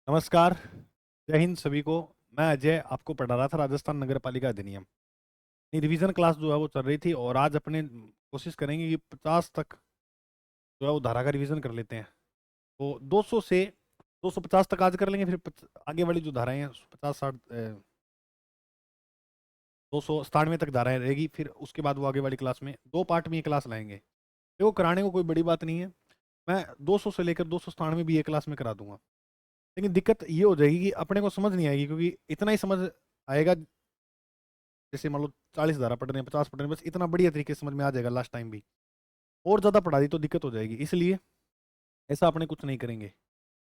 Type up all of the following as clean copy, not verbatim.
नमस्कार। जय हिंद सभी को। मैं अजय आपको पढ़ा रहा था राजस्थान नगर पालिका अधिनियम। ये रिवीजन क्लास जो है वो चल रही थी और आज अपने कोशिश करेंगे कि 50 तक जो है वो धारा का रिवीजन कर लेते हैं। तो 200 से 250 तक आज कर लेंगे, फिर आगे वाली जो धाराएं हैं 50 60 297 तक धाराएं रहेगी। फिर उसके बाद वो आगे वाली क्लास में दो पार्ट में ये क्लास लाएंगे। देखो, कराने को कोई बड़ी बात नहीं है। मैं 200 से लेकर 297 भी ये क्लास में करा दूंगा। लेकिन दिक्कत ये हो जाएगी कि अपने को समझ नहीं आएगी, क्योंकि इतना ही समझ आएगा। जैसे मान लो 40 धारा पढ़ रहे हैं, 50 पढ़ रहे हैं, बस इतना बढ़िया तरीके से समझ में आ जाएगा लास्ट टाइम भी। और ज़्यादा पढ़ा दी तो दिक्कत हो जाएगी, इसलिए ऐसा अपने कुछ नहीं करेंगे।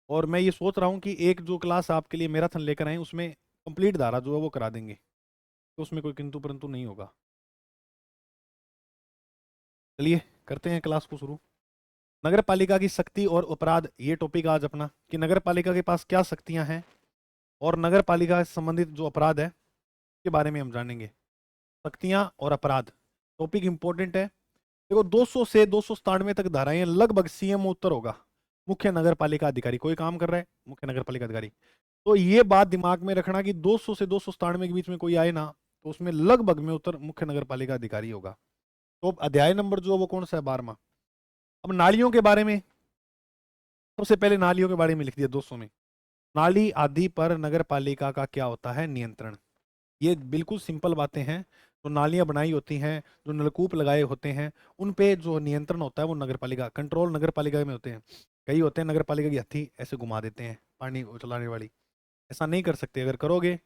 और मैं ये सोच रहा हूँ कि एक जो क्लास आपके लिए मैराथन लेकर आए उसमें कंप्लीट धारा जो है वो करा देंगे, तो उसमें कोई किंतु परंतु नहीं होगा। चलिए करते हैं क्लास को शुरू। नगर पालिका की शक्ति और अपराध, ये टॉपिक आज अपना, कि नगर पालिका के पास क्या शक्तियां हैं और नगर पालिका से संबंधित जो अपराध है के बारे में हम जानेंगे। शक्तियां और अपराध टॉपिक इंपॉर्टेंट है। देखो, 200 से 297 तक धाराएं लगभग सीएम उत्तर होगा। मुख्य नगर पालिका अधिकारी कोई काम कर रहा है, मुख्य नगर पालिका अधिकारी। तो ये बात दिमाग में रखना कि 200 से 297 के बीच में कोई आए ना, तो उसमें लगभग में उत्तर मुख्य नगर पालिका अधिकारी होगा। तो अब अध्याय नंबर जो है वो कौन सा है, 12वां। अब नालियों के बारे में, सबसे पहले नालियों के बारे में लिख दिया 200 में। नाली आदि पर नगर पालिका का क्या होता है, नियंत्रण। ये बिल्कुल सिंपल बातें हैं। जो नालियां बनाई होती हैं, जो नलकूप लगाए होते हैं, उन पे जो नियंत्रण होता है वो नगर पालिका, कंट्रोल नगर पालिका में होते हैं। कई होते हैं नगर पालिका की हत्थी ऐसे घुमा देते हैं पानी चलाने वाली। ऐसा नहीं कर सकते। अगर करोगे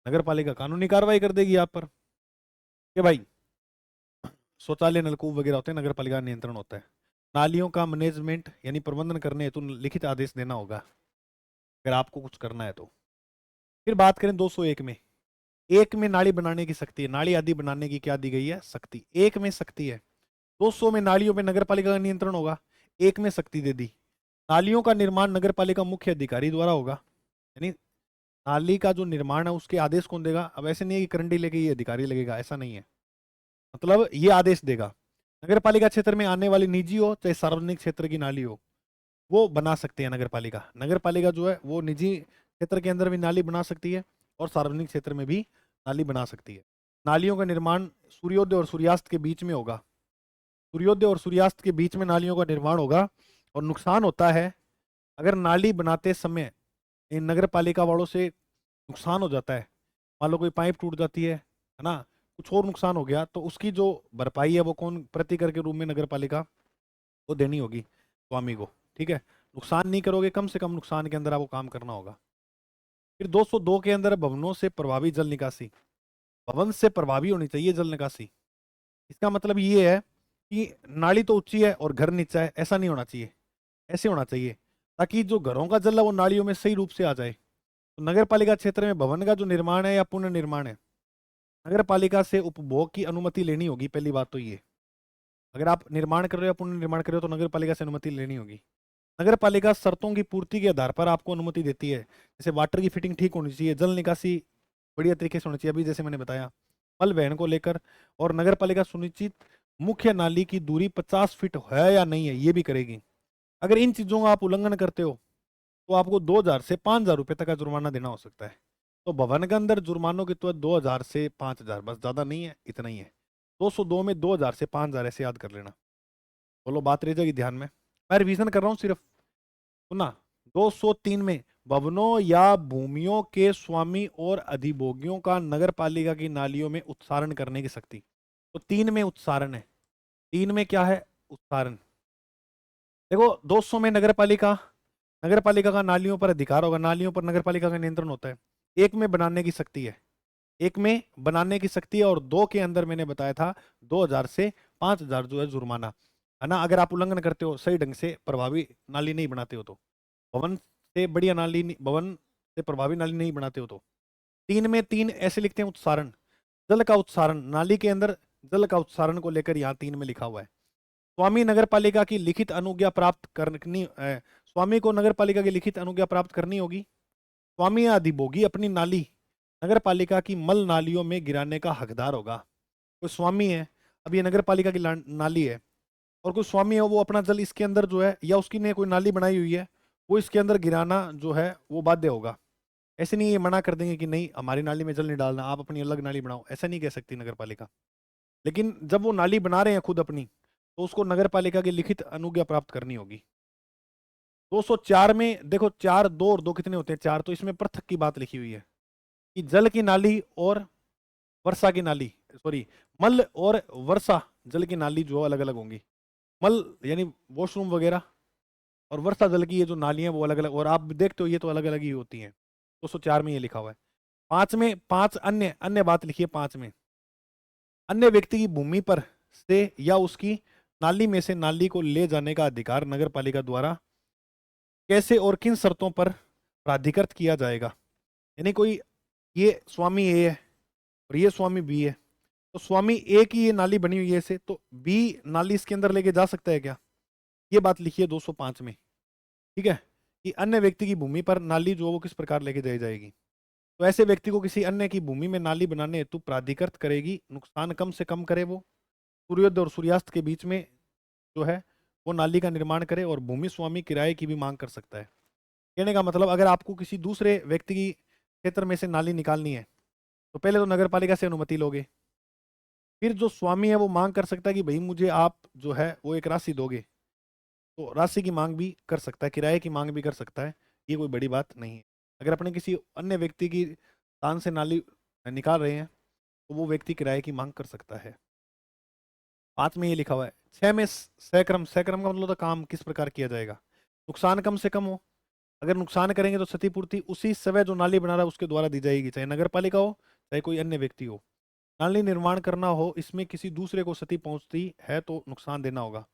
नगर पालिका कानूनी कार्रवाई कर देगी आप पर कि भाई, शौचालय नलकूप वगैरह होते हैं, नगर पालिका का नियंत्रण होता है। नालियों का मैनेजमेंट यानी प्रबंधन करने हेतु लिखित आदेश देना होगा अगर आपको कुछ करना है तो। फिर बात करें 201 में। एक में नाली बनाने की शक्ति है, नाली आदि बनाने की क्या दी गई है, शक्ति। एक में शक्ति है। 200 में नालियों पे नगर पालिका का नियंत्रण होगा, एक में शक्ति दे दी। नालियों का निर्माण नगर पालिका मुख्य अधिकारी द्वारा होगा, यानी नाली का जो निर्माण है उसके आदेश कौन देगा। अब ऐसे नहीं है कि करंडी लेके ये अधिकारी लगेगा, ऐसा नहीं है। मतलब ये आदेश देगा। नगर पालिका क्षेत्र में आने वाली निजी हो चाहे सार्वजनिक क्षेत्र की नाली हो, वो बना सकते हैं नगर पालिका। नगर पालिका जो है वो निजी क्षेत्र के अंदर भी नाली बना सकती है और सार्वजनिक क्षेत्र में भी नाली बना सकती है। नालियों का निर्माण सूर्योदय और सूर्यास्त के बीच में होगा। सूर्योदय और सूर्यास्त के बीच में नालियों का निर्माण होगा। और नुकसान होता है अगर नाली बनाते समय इन नगर पालिका वालों से नुकसान हो जाता है। मान लो कोई पाइप टूट जाती है ना, कुछ और नुकसान हो गया, तो उसकी जो भरपाई है वो कौन प्रति कर के रूप में नगर पालिका को देनी होगी, स्वामी को। ठीक है, नुकसान नहीं करोगे, कम से कम नुकसान के अंदर आपको काम करना होगा। फिर 202 के अंदर भवनों से प्रभावी जल निकासी। भवन से प्रभावी होनी चाहिए जल निकासी। इसका मतलब ये है कि नाली तो ऊंची है और घर नीचा है, ऐसा नहीं होना चाहिए। ऐसे होना चाहिए ताकि जो घरों का जल है वो नालियों में सही रूप से आ जाए। तो नगर पालिका क्षेत्र में भवन का जो निर्माण है या पुनर्निर्माण है, नगर पालिका से उपभोग की अनुमति लेनी होगी। पहली बात तो ये, अगर आप निर्माण कर रहे हो या पुनर्निर्माण कर रहे हो तो नगर पालिका से अनुमति लेनी होगी। नगर पालिका शर्तों की पूर्ति के आधार पर आपको अनुमति देती है। जैसे वाटर की फिटिंग ठीक होनी चाहिए, जल निकासी बढ़िया तरीके से होनी चाहिए, अभी जैसे मैंने बताया मल वहन को लेकर। और नगर पालिका सुनिश्चित मुख्य नाली की दूरी 50 फीट है या नहीं है, ये भी करेगी। अगर इन चीजों का आप उल्लंघन करते हो तो आपको 2000 से 5000 रुपए तक का जुर्माना देना हो सकता है। तो भवन के अंदर जुर्मानों की तो 2000 से 5000, बस ज्यादा नहीं है, इतना ही है। 202 में 2000 से 5000 ऐसे याद कर लेना। बोलो, बात रह जाएगी ध्यान में। मैं रिवीजन कर रहा हूँ सिर्फ, सुना। 203 में भवनों या भूमियों के स्वामी और अधिभोगियों का नगर पालिका की नालियों में उत्सारण करने की शक्ति। तो 3 में उत्सारण है। 3 में क्या है, उत्सारण। देखो, 200 में नगर पालिका का नालियों पर अधिकार होगा, नालियों पर नगर पालिका का नियंत्रण होता है। एक में बनाने की शक्ति है, एक में बनाने की शक्ति है। और दो के अंदर मैंने बताया था 2000 से 5000 जो है जुर्माना, है ना, अगर आप उल्लंघन करते हो, सही ढंग से प्रभावी नाली नहीं बनाते हो तो। भवन से बढ़िया नाली भवन से प्रभावी नाली नहीं बनाते हो तो। 3 में 3 ऐसे लिखते हैं, उत्सारण, जल का उत्सारण। नाली के अंदर जल का उत्सारण को लेकर यहाँ 3 में लिखा हुआ है। स्वामी नगर पालिका की लिखित अनुज्ञा प्राप्त करनी स्वामी को नगर पालिका की लिखित अनुज्ञा प्राप्त करनी होगी। स्वामी या अधिभोगी अपनी नाली नगर पालिका की मल नालियों में गिराने का हकदार होगा। कोई स्वामी है, अब ये नगर पालिका की नाली है, और कोई स्वामी है वो अपना जल इसके अंदर जो है, या उसकी ने कोई नाली बनाई हुई है, वो इसके अंदर गिराना जो है वो बाध्य होगा। ऐसे नहीं ये मना कर देंगे कि नहीं हमारी नाली में जल नहीं डालना, आप अपनी अलग नाली बनाओ, ऐसा नहीं कह सकती नगर पालिका। लेकिन जब वो नाली बना रहे हैं खुद अपनी, तो उसको नगर पालिका की लिखित अनुज्ञा प्राप्त करनी होगी। 204 में देखो, चार, दो और दो कितने होते हैं? चार। तो इसमें पृथक की बात लिखी हुई है कि जल की नाली और वर्षा की नाली, सॉरी, मल और वर्षा जल की नाली जो अलग अलग होंगी। मल यानी वॉशरूम वगैरह, और वर्षा जल की ये जो नालियां वो अलग अलग, और आप देखते हो ये तो अलग अलग ही होती हैं। 204 में ये लिखा हुआ है। पांच में, पांच अन्य अन्य बात लिखी है पांच में, अन्य व्यक्ति की भूमि पर से या उसकी नाली में से नाली को ले जाने का अधिकार नगर पालिका द्वारा कैसे और किन शर्तों पर प्राधिकृत किया जाएगा। यानी कोई, ये स्वामी ए है और ये स्वामी बी है, तो स्वामी ए की ये नाली बनी हुई है ऐसे, तो बी नाली इसके अंदर लेके जा सकता है क्या? ये बात लिखी है 205 में। ठीक है, कि अन्य व्यक्ति की भूमि पर नाली जो वो किस प्रकार लेके जाई जाएगी। तो ऐसे व्यक्ति को किसी अन्य की भूमि में नाली बनाने हेतु प्राधिकृत करेगी, नुकसान कम से कम करे वो, सूर्योदय और सूर्यास्त के बीच में जो है वो नाली का निर्माण करे, और भूमि स्वामी किराए की भी मांग कर सकता है। कहने का मतलब, अगर आपको किसी दूसरे व्यक्ति की क्षेत्र में से नाली निकालनी है, तो पहले तो नगर पालिका से अनुमति लोगे, फिर जो स्वामी है वो मांग कर सकता है कि भाई मुझे आप जो है वो एक राशि दोगे, तो राशि की मांग भी कर सकता है, किराए की मांग भी कर सकता है। ये कोई बड़ी बात नहीं है। अगर अपने किसी अन्य व्यक्ति की स्थान से नाली निकाल रहे हैं, तो वो व्यक्ति किराए की मांग कर सकता है। 5 में ये लिखा हुआ है। 6 में सक्रम, सक्रम का मतलब तो काम किस प्रकार किया जाएगा, नुकसान कम से कम हो। अगर नुकसान करेंगे तो क्षतिपूर्ति उसी समय जो नाली बना रहा है उसके द्वारा दी जाएगी, चाहे नगर पालिका हो चाहे कोई अन्य व्यक्ति हो। नाली निर्माण करना हो, इसमें किसी दूसरे को क्षति पहुंचती है तो नुकसान देना होगा।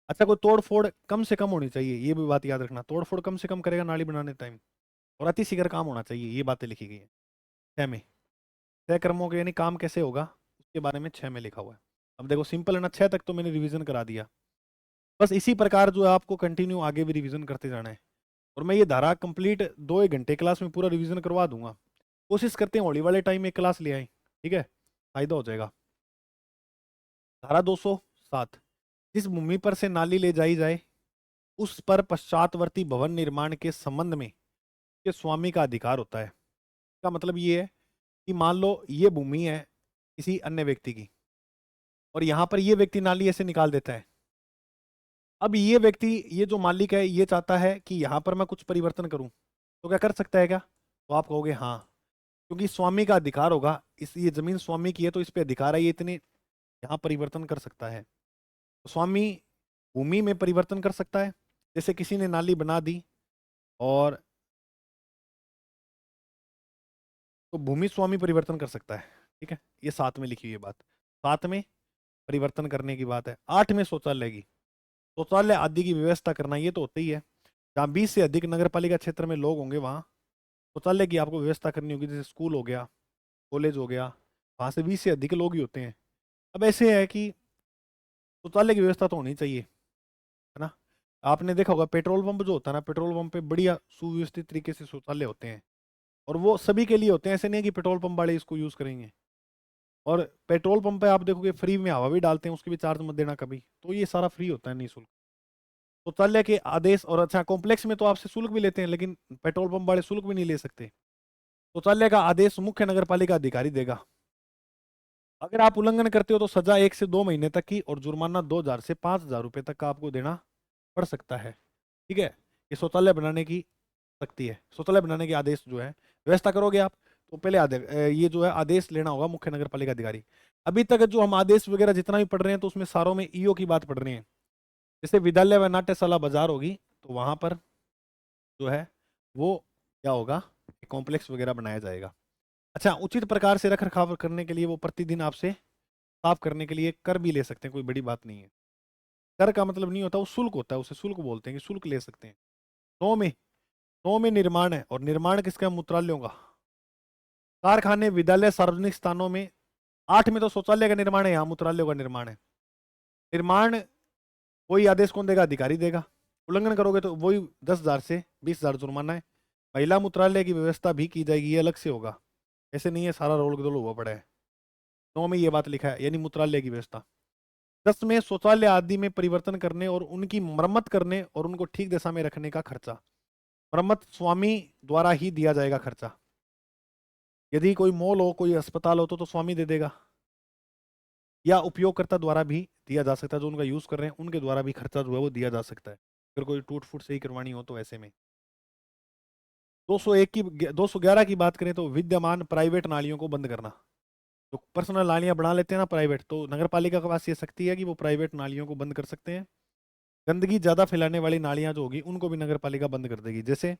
अच्छा, कोई तोड़ फोड़ कम से कम होनी चाहिए, ये भी बात याद रखना, तोड़ फोड़ कम से कम करेगा नाली बनाने टाइम, और अति शीघ्र काम होना चाहिए, ये बातें लिखी गई है 6 में। तय कर्मों के यानी काम कैसे होगा उसके बारे में 6 में लिखा हुआ है। अब देखो सिंपल है ना, 6 तक तो मैंने रिवीजन करा दिया। बस इसी प्रकार जो है आपको कंटिन्यू आगे भी रिवीजन करते जाना है, और मैं ये धारा कंप्लीट 2 एक घंटे क्लास में पूरा रिवीजन करवा दूंगा। कोशिश करते हैं होली वाले टाइम में क्लास ले आए, ठीक है, फायदा हो जाएगा। धारा 207, जिस भूमि पर से नाली ले जाई जाए उस पर पश्चातवर्ती भवन निर्माण के संबंध में के स्वामी का अधिकार होता है। इसका मतलब ये है कि मान लो ये भूमि है किसी अन्य व्यक्ति की, और यहाँ पर ये व्यक्ति नाली ऐसे निकाल देता है। अब ये व्यक्ति, ये जो मालिक है, ये चाहता है कि यहाँ पर मैं कुछ परिवर्तन करूं, तो क्या कर सकता है क्या? तो आप कहोगे हाँ, क्योंकि स्वामी का अधिकार होगा, इस ये जमीन स्वामी की है तो इस पे अधिकार है, ये इतने यहाँ परिवर्तन कर सकता है। तो स्वामी भूमि में परिवर्तन कर सकता है, जैसे किसी ने नाली बना दी, और तो भूमि स्वामी परिवर्तन कर सकता है। ठीक है, ये 7 में लिखी हुई है बात, 7 में परिवर्तन करने की बात है। 8 में शौचालय की, शौचालय आदि की व्यवस्था करना, ये तो होता ही है। जहाँ 20 से अधिक नगर पालिका क्षेत्र में लोग होंगे वहाँ शौचालय की आपको व्यवस्था करनी होगी, जैसे स्कूल हो गया, कॉलेज हो गया, वहाँ से 20 से अधिक लोग ही होते हैं। अब ऐसे है कि शौचालय की व्यवस्था तो होनी चाहिए, है ना। आपने देखा होगा पेट्रोल पंप जो होता है ना, पेट्रोल पंप पे बढ़िया सुव्यवस्थित तरीके से शौचालय होते हैं, और वो सभी के लिए होते हैं, ऐसे नहीं है कि पेट्रोल पंप वाले इसको यूज करेंगे। और पेट्रोल पंप पे आप देखोगे फ्री में हवा भी डालते हैं, उसके भी चार्ज मत देना कभी, तो ये सारा फ्री होता है निःशुल्क। शौचालय के आदेश, और अच्छा कॉम्प्लेक्स में तो आपसे शुल्क भी लेते हैं, लेकिन पेट्रोल पंप वाले शुल्क भी नहीं ले सकते। शौचालय का आदेश मुख्य नगर पालिका अधिकारी देगा। अगर आप उल्लंघन करते हो तो सजा 1 से 2 महीने तक की, और जुर्माना 2000 से 5000 रुपए तक का आपको देना पड़ सकता है। ठीक है, ये शौचालय बनाने की सकती है, शौचालय बनाने के आदेश जो है व्यवस्था करोगे आप, तो पहले ये जो है आदेश लेना होगा मुख्य नगर पालिका अधिकारी। अभी तक जो हम आदेश वगैरह जितना भी पढ़ रहे हैं, तो उसमें सारों में ईओ की बात पढ़ रहे हैं। जैसे विद्यालय व नाट्यशाला बाजार होगी, तो वहां पर जो है वो क्या होगा, कॉम्प्लेक्स वगैरह बनाया जाएगा। अच्छा, उचित प्रकार से रख रखाव करने के लिए वो प्रतिदिन आपसे साफ करने के लिए कर भी ले सकते हैं, कोई बड़ी बात नहीं है। कर का मतलब नहीं होता, वो शुल्क होता है, उसे शुल्क बोलते हैं, कि शुल्क ले सकते हैं। 9 में, 9 में निर्माण है, और निर्माण किसका? मूत्रालयों का। कारखाने, विद्यालय, सार्वजनिक स्थानों में। 8 में तो शौचालय का निर्माण है, यहाँ मूत्रालयों का निर्माण है। निर्माण कोई आदेश कौन देगा? अधिकारी देगा। उल्लंघन करोगे तो वही 10,000 से 20,000 जुर्माना है। महिला मूत्रालय की व्यवस्था भी की जाएगी, ये अलग से होगा, ऐसे नहीं है सारा रोल गोल हुआ पड़ा है। 9 में ये बात लिखा है, यानी मूत्रालय की व्यवस्था। 10 में शौचालय आदि में परिवर्तन करने और उनकी मरम्मत करने और उनको ठीक दिशा में रखने का खर्चा। मरम्मत स्वामी द्वारा ही दिया जाएगा खर्चा। यदि कोई मॉल हो, कोई अस्पताल हो तो स्वामी दे देगा, या उपयोगकर्ता द्वारा भी दिया जा सकता है, जो उनका यूज कर रहे हैं उनके द्वारा भी खर्चा जो है वो दिया जा सकता है, अगर कोई टूट फूट सही करवानी हो तो। ऐसे में 201 की 211 की बात करें तो विद्यमान प्राइवेट नालियों को बंद करना। तो पर्सनल नालियां बना लेते हैं ना प्राइवेट, तो नगर पालिका के पास ये शक्ति है कि वो प्राइवेट नालियों को बंद कर सकते हैं। गंदगी ज्यादा फैलाने वाली नालियां जो होगी उनको भी नगर पालिका बंद कर देगी। जैसे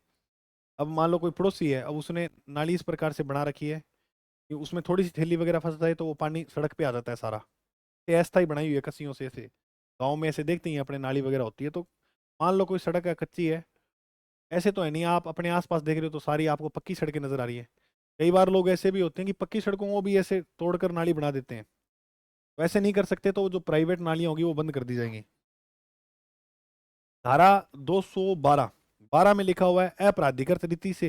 अब मान लो कोई पड़ोसी है, अब उसने नाली इस प्रकार से बना रखी है कि उसमें थोड़ी सी थैली वगैरह फंस जाए तो वो पानी सड़क पे आ जाता है सारा। ये अस्थाई बनाई हुई है कसियों से, ऐसे गाँव में ऐसे देखते ही हैं अपने, नाली वगैरह होती है। तो मान लो कोई सड़क है कच्ची है, ऐसे तो है नहीं, आप अपने आसपास देख रहे हो तो सारी आपको पक्की सड़कें नजर आ रही है। कई बार लोग ऐसे भी होते हैं कि पक्की सड़कों को भी ऐसे तोड़कर नाली बना देते हैं। वैसे नहीं कर सकते, तो जो प्राइवेट नालियां होगी वो बंद कर दी जाएंगी। धारा 212 12 में लिखा हुआ है अपराधिकृत रीति से,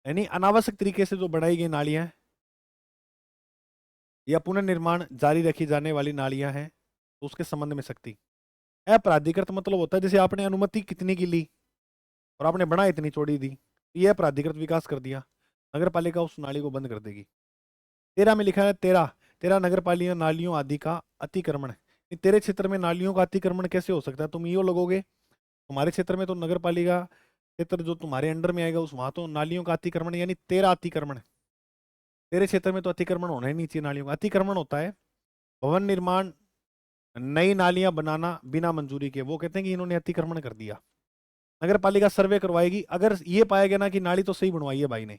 यानी अनावश्यक तरीके से जो बनाई गई नालियां हैं या पुनर्निर्माण जारी रखी जाने वाली नालियां हैं, तो उसके संबंध में सख्ती। अपराधिकृत मतलब होता है जैसे आपने अनुमति कितनी की ली और आपने बना इतनी चौड़ी दी, तो ये अपराधिकृत विकास कर दिया, नगर पालिका उस नाली को बंद कर देगी। 13 में लिखा है 13 नगर पालिका नालियों आदि का अतिक्रमण। तेरे क्षेत्र में नालियों का अतिक्रमण कैसे हो सकता है? तुम यो लगोगे, तुम्हारे क्षेत्र में तो नगर पालिका क्षेत्र जो तुम्हारे अंडर में आएगा उस वहां तो नालियों का अतिक्रमण, यानी 13 अतिक्रमण। तेरे क्षेत्र में तो अतिक्रमण होना ही नहीं चाहिए नालियों का। अतिक्रमण होता है भवन निर्माण, नई नालियां बनाना बिना मंजूरी के, वो कहते हैं कि इन्होंने अतिक्रमण कर दिया। नगर पालिका सर्वे करवाएगी, अगर ये पाया गया ना कि नाली तो सही बनवाई है भाई ने,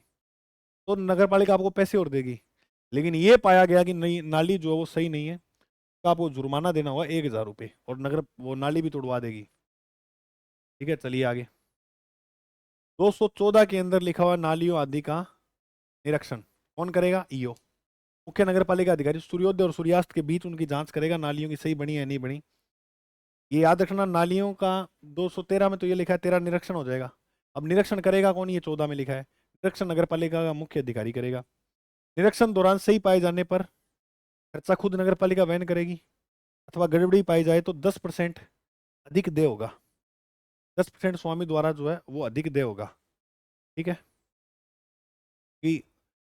तो नगर पालिका आपको पैसे और देगी। लेकिन ये पाया गया कि नहीं, नाली जो है वो सही नहीं है, तो आपको जुर्माना देना होगा 1,000 रुपये, और नगर वो नाली भी तोड़वा देगी। ठीक है, चलिए आगे। 214 के अंदर लिखा हुआ नालियों आदि का निरीक्षण कौन करेगा? ईओ, मुख्य नगर पालिका अधिकारी, सूर्योदय और सूर्यास्त के बीच उनकी जांच करेगा नालियों की सही बनी है नहीं बनी। ये याद रखना, नालियों का 213 में तो ये लिखा है 13 निरीक्षण हो जाएगा। अब निरीक्षण करेगा कौन? ये 14 में लिखा है निरीक्षण नगर पालिका का मुख्य अधिकारी करेगा। निरीक्षण दौरान सही पाए जाने पर खर्चा खुद नगर पालिका वहन करेगी, अथवा गड़बड़ी पाई जाए तो 10% अधिक देय होगा। 10% स्वामी द्वारा जो है वो अधिक देय होगा। ठीक है, कि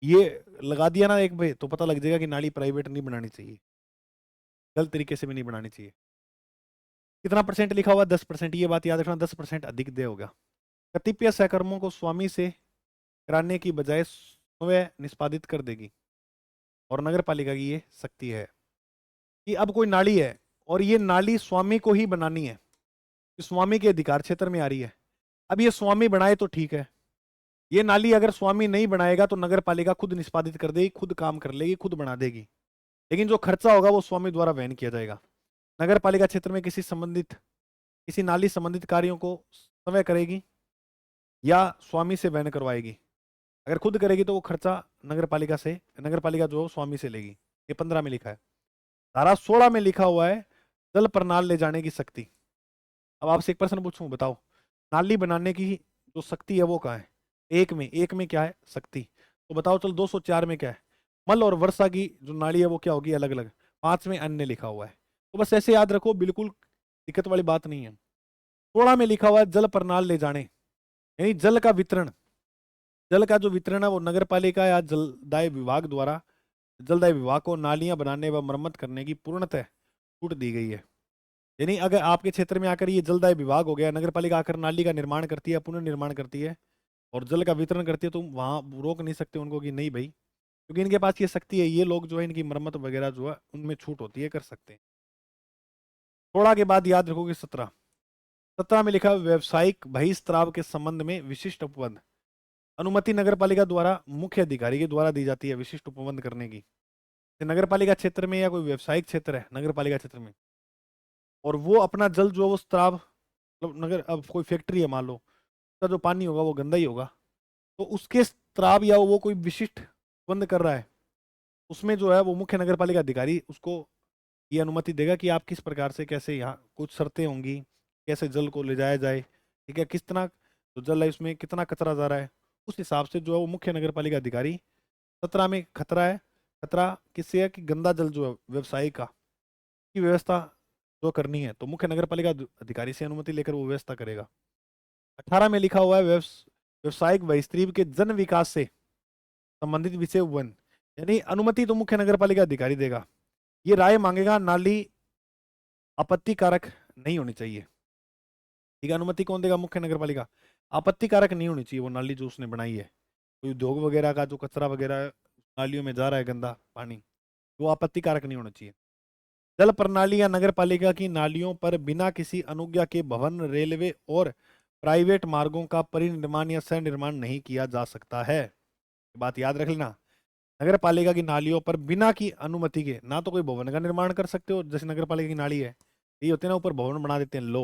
ये लगा दिया ना एक भाई, तो पता लग जाएगा कि नाली प्राइवेट नहीं बनानी चाहिए, गलत तरीके से भी नहीं बनानी चाहिए। कितना परसेंट लिखा हुआ? 10%। ये बात याद रखना, 10% अधिक देय होगा। कतिपय सहकर्मों को स्वामी से कराने की बजाय स्वयं निष्पादित कर देगी, और नगर पालिका की ये शक्ति है कि अब कोई नाली है और ये नाली स्वामी को ही बनानी है, स्वामी के अधिकार क्षेत्र में आ रही है। अब ये स्वामी बनाए तो ठीक है, ये नाली अगर स्वामी नहीं बनाएगा तो नगर पालिका खुद निष्पादित कर देगी, खुद काम कर लेगी, खुद बना देगी। लेकिन जो खर्चा होगा वो स्वामी द्वारा वहन किया जाएगा। नगर पालिका क्षेत्र में किसी नाली संबंधित कार्यों को स्वयं करेगी या स्वामी से वहन करवाएगी। अगर खुद करेगी तो वो खर्चा नगर पालिका जो है स्वामी से लेगी। ये 15 में लिखा है। धारा 16 में लिखा हुआ है जल प्रणाल ले जाने की शक्ति। अब आपसे एक प्रश्न पूछूं, बताओ नाली बनाने की जो शक्ति है वो कहाँ है? एक में क्या है शक्ति? तो बताओ, चलो 204 में क्या है? मल और वर्षा की जो नाली है वो क्या होगी? अलग अलग। 5 में अन्य लिखा हुआ है। तो बस ऐसे याद रखो, बिल्कुल दिक्कत वाली बात नहीं है। 16 में लिखा हुआ है जल प्रणाल ले जाने, यानी जल का वितरण। जल का जो वितरण है वो नगर पालिका या जलदाय विभाग द्वारा जलदाय विभाग को नालियां बनाने व मरम्मत करने की पूर्णतः छूट दी गई है। यानी अगर आपके क्षेत्र में आकर ये जलदाय विभाग हो गया, नगर पालिका आकर नाली का निर्माण करती है, पुनर्निर्माण करती है और जल का वितरण करती है, तो वहां रोक नहीं सकते उनको कि नहीं भाई, क्योंकि इनके पास ये शक्ति है, ये लोग जो है इनकी मरम्मत वगैरह जो है उनमें छूट होती है, कर सकते हैं। थोड़ा के बाद याद रखोगे 17 में लिखा है व्यवसायिक बहिस्त्राव के संबंध में विशिष्ट उपबंध। अनुमति नगर पालिका द्वारा मुख्य अधिकारी के द्वारा दी जाती है विशिष्ट उपबंध करने की। नगर पालिका क्षेत्र में या कोई व्यवसायिक क्षेत्र है नगर पालिका क्षेत्र में, और वो अपना जल जो है वो स्त्राव, मतलब नगर, अब कोई फैक्ट्री है मान लो, उसका जो पानी होगा वो गंदा ही होगा, तो उसके स्त्राव या वो कोई विशिष्ट बंद कर रहा है, उसमें जो है वो मुख्य नगर पालिका अधिकारी उसको ये अनुमति देगा कि आप किस प्रकार से, कैसे, यहाँ कुछ शर्तें होंगी, कैसे जल को ले जाया जाए, ठीक है, किस तरह जो जल है उसमें कितना कचरा जा रहा है, उस हिसाब से जो है वो मुख्य नगर पालिका अधिकारी। 17 में खतरा है, खतरा किससे है? कि गंदा जल जो है व्यवसायिक का, की व्यवस्था जो करनी है तो मुख्य नगर पालिका अधिकारी से अनुमति लेकर वो व्यवस्था करेगा। 18 में लिखा हुआ है व्यवसायिक बहिस्त्रीव के जन विकास से संबंधित विषय वन, यानी अनुमति तो मुख्य नगर पालिका अधिकारी देगा। ये राय मांगेगा, नाली आपत्तिकारक नहीं होनी चाहिए। ठीक है, अनुमति कौन देगा? मुख्य नगर पालिका। आपत्तिकारक नहीं होनी चाहिए वो नाली जो उसने बनाई है। कोई उद्योग वगैरह का जो कचरा वगैरह नालियों में जा रहा है, गंदा पानी, वो आपत्तिकारक नहीं होना चाहिए। जल प्रणाली या नगर पालिका की नालियों पर बिना किसी अनुज्ञा के भवन, रेलवे और प्राइवेट मार्गों का परिनिर्माण या सह निर्माण नहीं किया जा सकता है। ये बात याद रख लेना। नगर पालिका की नालियों पर बिना की अनुमति के ना तो कोई भवन का निर्माण कर सकते हो, जैसे नगर पालिका की नाली है, ये होते हैं ना, ऊपर भवन बना देते हैं, लो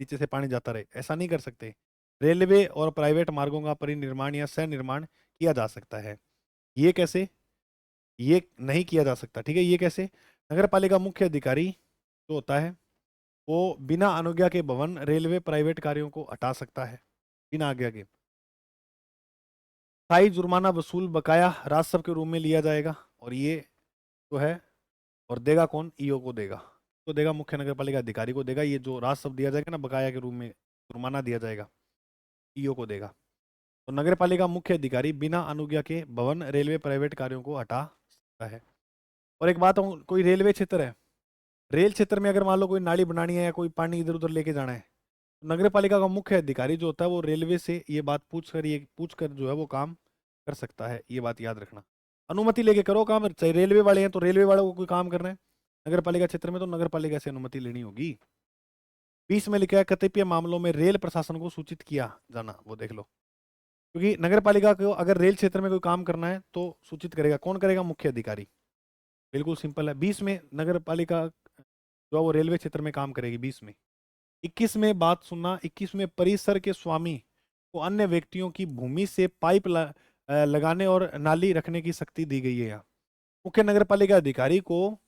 नीचे से पानी जाता रहे, ऐसा नहीं कर सकते। रेलवे और प्राइवेट मार्गों का परिनिर्माण या सह निर्माण किया जा सकता है। ये कैसे? ये नहीं किया जा सकता। ठीक है, ये कैसे? नगर पालिका मुख्य अधिकारी जो होता है वो बिना अनुज्ञा के भवन, रेलवे, प्राइवेट कार्यों को हटा सकता है बिना आज्ञा के। स्थायी जुर्माना वसूल बकाया राजस्व के रूप में लिया जाएगा, और ये जो है, और देगा कौन? ईओ को देगा। तो देगा मुख्य नगर पालिका अधिकारी को देगा। ये जो राजस्व दिया जाएगा ना, बकाया के रूप में जुर्माना दिया जाएगा, ईओ को देगा। तो नगर पालिका मुख्य अधिकारी बिना अनुज्ञा के भवन, रेलवे, प्राइवेट कार्यों को हटा सकता है। और एक बात, कोई रेलवे क्षेत्र है, रेल क्षेत्र में अगर मान लो कोई नाली बनानी है या कोई पानी इधर उधर लेके जाना है, तो नगर पालिका का मुख्य अधिकारी जो होता है वो रेलवे से ये बात पूछ कर जो है वो काम कर सकता है। ये बात याद रखना। अनुमति लेके करो काम, चाहे रेलवे वाले हैं तो रेलवे वालों को कोई काम करना है नगर पालिका क्षेत्र में तो नगर पालिका से अनुमति लेनी होगी। 20 में लिखा है कतिपय मामलों में रेल प्रशासन को सूचित किया जाना, वो देख लो। क्योंकि नगर पालिका को अगर रेल क्षेत्र में कोई काम करना है तो सूचित करेगा। कौन करेगा? मुख्य अधिकारी। बिल्कुल सिंपल है। 20 में नगर पालिका जो है वो रेलवे क्षेत्र में काम करेगी 20 में। 21 में बात सुनना, 21 में परिसर के स्वामी को अन्य व्यक्तियों की भूमि से पाइप लगाने और नाली रखने की शक्ति दी गई है। यहाँ मुख्य नगर पालिका अधिकारी को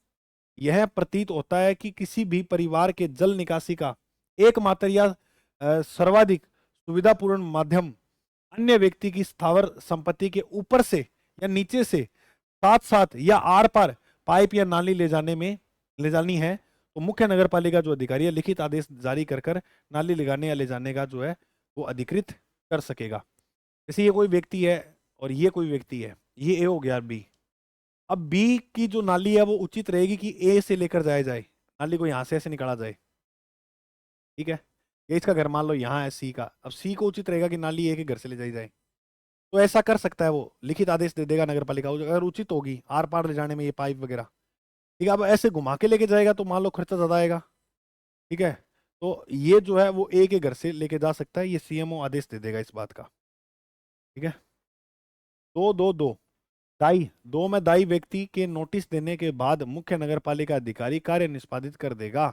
यह प्रतीत होता है कि किसी भी परिवार के जल निकासी का एकमात्र या सर्वाधिक सुविधापूर्ण माध्यम अन्य व्यक्ति की स्थावर संपत्ति के ऊपर से या नीचे से, साथ साथ या आर पार पाइप या नाली ले जानी है, तो मुख्य नगर पालिका जो अधिकारी है लिखित आदेश जारी कर कर नाली लगाने या ले जाने का जो है वो अधिकृत कर सकेगा। जैसे ये कोई व्यक्ति है और ये कोई व्यक्ति है, ये ए हो गया बी। अब बी की जो नाली है वो उचित रहेगी कि ए से लेकर जाया जाए, नाली को यहां से ऐसे निकाला जाए। ठीक है, ये इसका घर मान लो यहाँ है सी का, अब सी को उचित रहेगा कि नाली ए के घर से ले जाई जाए, तो ऐसा कर सकता है वो, लिखित आदेश दे देगा नगर पालिका अगर उचित होगी आर पार ले जाने में ये पाइप वगैरह। ठीक है, अब ऐसे घुमा के लेके जाएगा तो मान लो खर्चा ज्यादा आएगा। ठीक है, तो ये जो है वो ए के घर से लेके जा सकता है, ये सीएमओ आदेश दे देगा इस बात का। ठीक है, दो दो दो दाई, दो में दाई व्यक्ति के नोटिस देने के बाद मुख्य नगर पालिका अधिकारी कार्य निष्पादित कर देगा।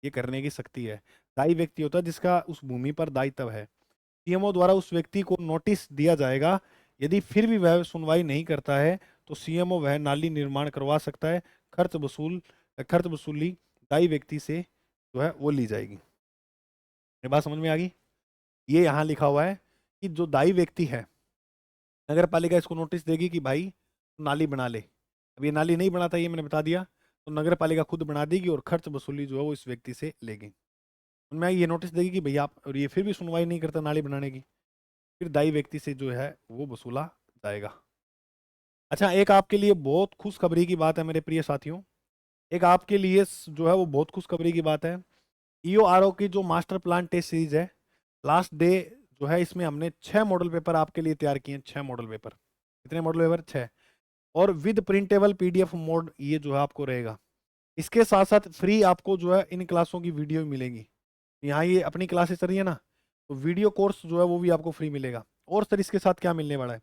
ये करने की शक्ति है। दाई व्यक्ति होता है जिसका उस भूमि पर दायित्व है। सीएमओ द्वारा उस व्यक्ति को नोटिस दिया जाएगा। यदि फिर भी वह सुनवाई नहीं करता है तो सीएमओ वह नाली निर्माण करवा सकता है। खर्च वसूली दाई व्यक्ति से जो है वो ली जाएगी। ये बात समझ में आ गई? ये यहाँ लिखा हुआ है कि जो दाई व्यक्ति है, नगर पालिका इसको नोटिस देगी कि भाई नाली बना ले। अब ये नाली नहीं बनाता, ये मैंने बता दिया, तो नगर पालिका खुद बना देगी और खर्च वसूली जो है वो इस व्यक्ति से लेगी। उनमें ये नोटिस देगी कि भैया आप, और ये फिर भी सुनवाई नहीं करता नाली बनाने की, फिर दाई व्यक्ति से जो है वो वसूला जाएगा। अच्छा, एक आपके लिए बहुत खुशखबरी की बात है मेरे प्रिय साथियों, एक आपके लिए जो है वो बहुत खुशखबरी की बात है। ईओआरओ की जो मास्टर प्लान टेस्ट सीरीज है, लास्ट डे जो है इसमें हमने 6 मॉडल पेपर आपके लिए तैयार किए हैं। 6 मॉडल पेपर। कितने मॉडल पेपर? 6। और विद प्रिंटेबल पीडीएफ मोड ये जो है आपको रहेगा। इसके साथ साथ फ्री आपको जो है इन क्लासों की वीडियो मिलेंगी। यहाँ ये अपनी क्लासेस चल रही है ना, तो वीडियो कोर्स जो है वो भी आपको फ्री मिलेगा। और सर इसके साथ क्या मिलने वाला है?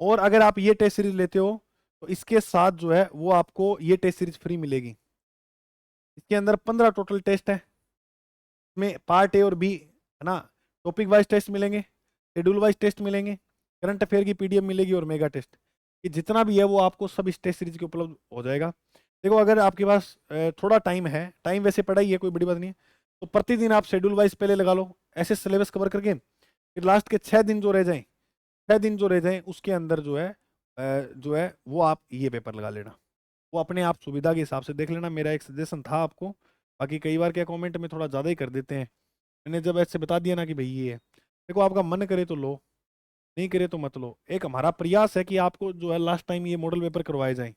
और अगर आप ये टेस्ट सीरीज लेते हो तो इसके साथ जो है वो आपको ये टेस्ट सीरीज फ्री मिलेगी। इसके अंदर 15 टोटल टेस्ट है। इसमें पार्ट ए और बी है ना, टॉपिक वाइज टेस्ट मिलेंगे, शेड्यूल वाइज टेस्ट मिलेंगे, करंट अफेयर की पीडीएफ मिलेगी और मेगा टेस्ट। ये जितना भी है वो आपको सब इस टेस्ट सीरीज के उपलब्ध हो जाएगा। देखो, अगर आपके पास थोड़ा टाइम है, टाइम वैसे पड़ा ही है, कोई बड़ी बात नहीं है, तो प्रतिदिन आप शेड्यूल वाइज पहले लगा लो, ऐसे सिलेबस कवर करके फिर लास्ट के 6 दिन जो रह जाएं, 6 दिन जो रह जाएं उसके अंदर जो है वो आप ये पेपर लगा लेना। वो अपने आप सुविधा के हिसाब से देख लेना, मेरा एक सजेशन था आपको। बाकी कई बार क्या कमेंट में थोड़ा ज़्यादा ही कर देते हैं। मैंने जब ऐसे बता दिया ना कि भाई ये है, देखो आपका मन करे तो लो, नहीं करे तो मत लो। एक हमारा प्रयास है कि आपको जो है लास्ट टाइम ये मॉडल पेपर करवाए जाएं।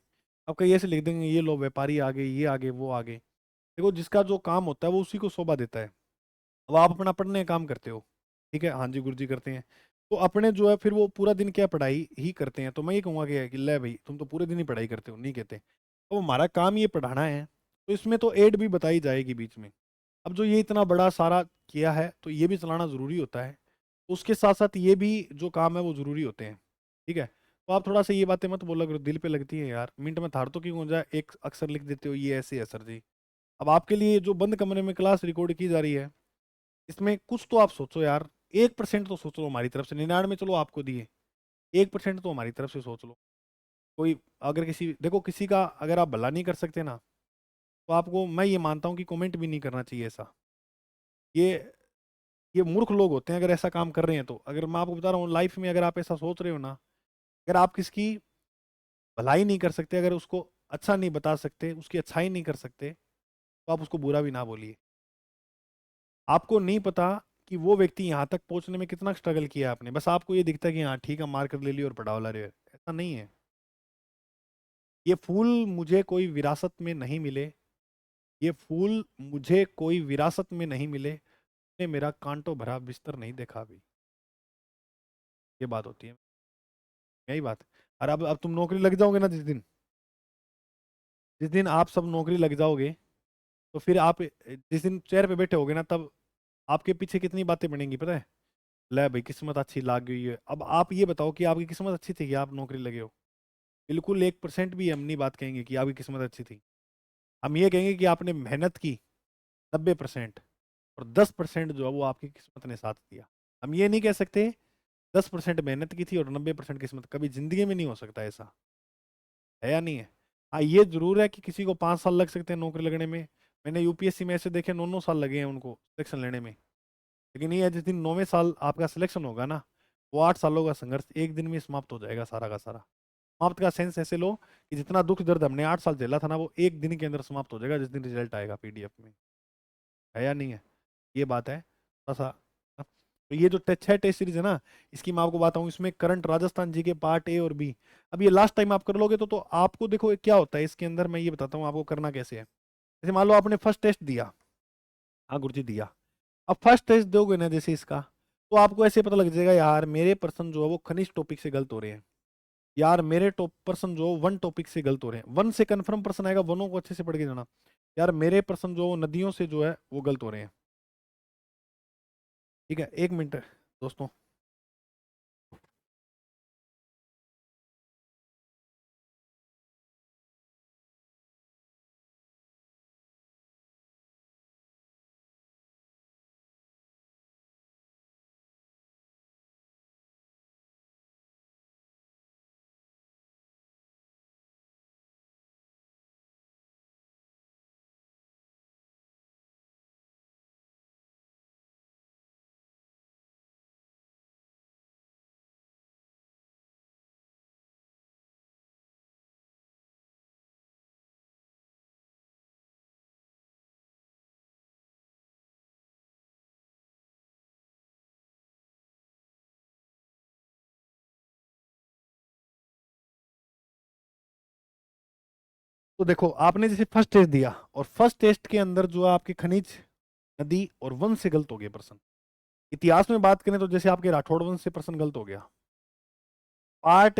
अब कहीं ऐसे लिख देंगे ये लो व्यापारी आगे, ये आगे, वो आगे। देखो जिसका जो काम होता है वो उसी को शोभा देता है। अब आप अपना पढ़ने का काम करते हो, ठीक है, हाँ जी गुरु जी करते हैं, तो अपने जो है फिर वो पूरा दिन क्या पढ़ाई ही करते हैं। तो मैं ये कहूँगा कि ले भाई तुम तो पूरे दिन ही पढ़ाई करते हो, नहीं कहते। तो हमारा काम ये पढ़ाना है, तो इसमें तो एड भी बताई जाएगी बीच में। अब जो ये इतना बड़ा सारा किया है तो ये भी चलाना ज़रूरी होता है, उसके साथ साथ ये भी जो काम है वो ज़रूरी होते हैं, ठीक है। तो आप थोड़ा सा ये बातें मत बोला करो, दिल पे लगती है यार, मिनट में थार तो क्यों हो जाए, एक अक्षर लिख देते हो ये ऐसे है सर जी। अब आपके लिए जो बंद कमरे में क्लास रिकॉर्ड की जा रही है, इसमें कुछ तो आप सोचो यार। 1% तो सोच लो हमारी तरफ से, 99 चलो आपको दिए, 1% तो हमारी तरफ से सोच लो। कोई अगर किसी, देखो किसी का अगर आप भला नहीं कर सकते ना, तो आपको मैं ये मानता हूँ कि कमेंट भी नहीं करना चाहिए ऐसा। ये ये मूर्ख लोग होते हैं अगर ऐसा काम कर रहे हैं। तो अगर मैं आपको बता रहा हूँ लाइफ में अगर आप ऐसा सोच रहे हो ना, अगर आप किसकी भलाई नहीं कर सकते, अगर उसको अच्छा नहीं बता सकते, उसकी अच्छाई नहीं कर सकते, तो आप उसको बुरा भी ना बोलिए। आपको नहीं पता कि वो व्यक्ति यहाँ तक पहुंचने में कितना स्ट्रगल किया आपने, बस आपको ये दिखता है कि हाँ ठीक है मार्कर ले लिया और पढ़ाओ ला रहे हो। ऐसा नहीं है। ये फूल मुझे कोई विरासत में नहीं मिले, ये फूल मुझे कोई विरासत में नहीं मिले, ने मेरा कांटों भरा बिस्तर नहीं देखा अभी। ये बात होती है, यही बात। और अब तुम नौकरी लग जाओगे ना, जिस दिन आप सब नौकरी लग जाओगे, तो फिर आप जिस दिन चेयर पे बैठे होगे ना, तब आपके पीछे कितनी बातें बनेंगी पता है। ले भाई किस्मत अच्छी लाग गई है। अब आप ये बताओ कि आपकी किस्मत अच्छी थी कि आप नौकरी लगे हो। बिल्कुल 1% भी हम नहीं बात कहेंगे कि आपकी किस्मत अच्छी थी। हम ये कहेंगे कि आपने मेहनत की 90%, और 10% जो है वो आपकी किस्मत ने साथ दिया। हम ये नहीं कह सकते 10% मेहनत की थी और 90% किस्मत, कभी जिंदगी में नहीं हो सकता ऐसा, है या नहीं है। हाँ ये जरूर है कि किसी को 5 साल लग सकते हैं नौकरी लगने में। मैंने यूपीएससी में ऐसे देखे 9 9 साल लगे हैं उनको सिलेक्शन लेने में। लेकिन ये है जिस दिन 9वें साल आपका सिलेक्शन होगा ना, वो 8 सालों का संघर्ष एक दिन में समाप्त हो जाएगा सारा का सारा। समाप्त का सेंस ऐसे लो कि जितना दुख दर्द हमने 8 साल झेला था ना, वो एक दिन के अंदर समाप्त हो जाएगा जिस दिन रिजल्ट आएगा पीडीएफ में, है या नहीं है। ये बात है थोड़ा सा। तो ये जो 6 टेस्ट सीरीज है ना, इसकी मैं आपको बताऊं, इसमें करंट राजस्थान जी के पार्ट ए और बी। अब ये लास्ट टाइम आप कर लोगे तो आपको देखो क्या होता है इसके अंदर, मैं ये बताता हूँ आपको करना कैसे है। जैसे मान लो आपने फर्स्ट टेस्ट दिया, हाँ गुरुजी दिया। अब फर्स्ट टेस्ट दोगे ना जैसे इसका, तो आपको ऐसे पता लग जाएगा यार मेरे पर्सन जो है वो खनिज टॉपिक से गलत हो रहे हैं, यार मेरे टॉप पर्सन जो वन टॉपिक से गलत हो रहे हैं। वन से कंफर्म पर्सन आएगा, वनों को अच्छे से पढ़ के जाना। यार मेरे पर्सन जो नदियों से जो है वो गलत हो रहे हैं। ठीक है, 1 मिनट दोस्तों। तो देखो आपने जैसे फर्स्ट टेस्ट दिया, और फर्स्ट टेस्ट के अंदर जो है आपके खनिज, नदी और वन से गलत हो गए पर्सन। इतिहास में बात करें तो जैसे आपके राठौड़ वंश से पर्सन गलत हो गया। पार्ट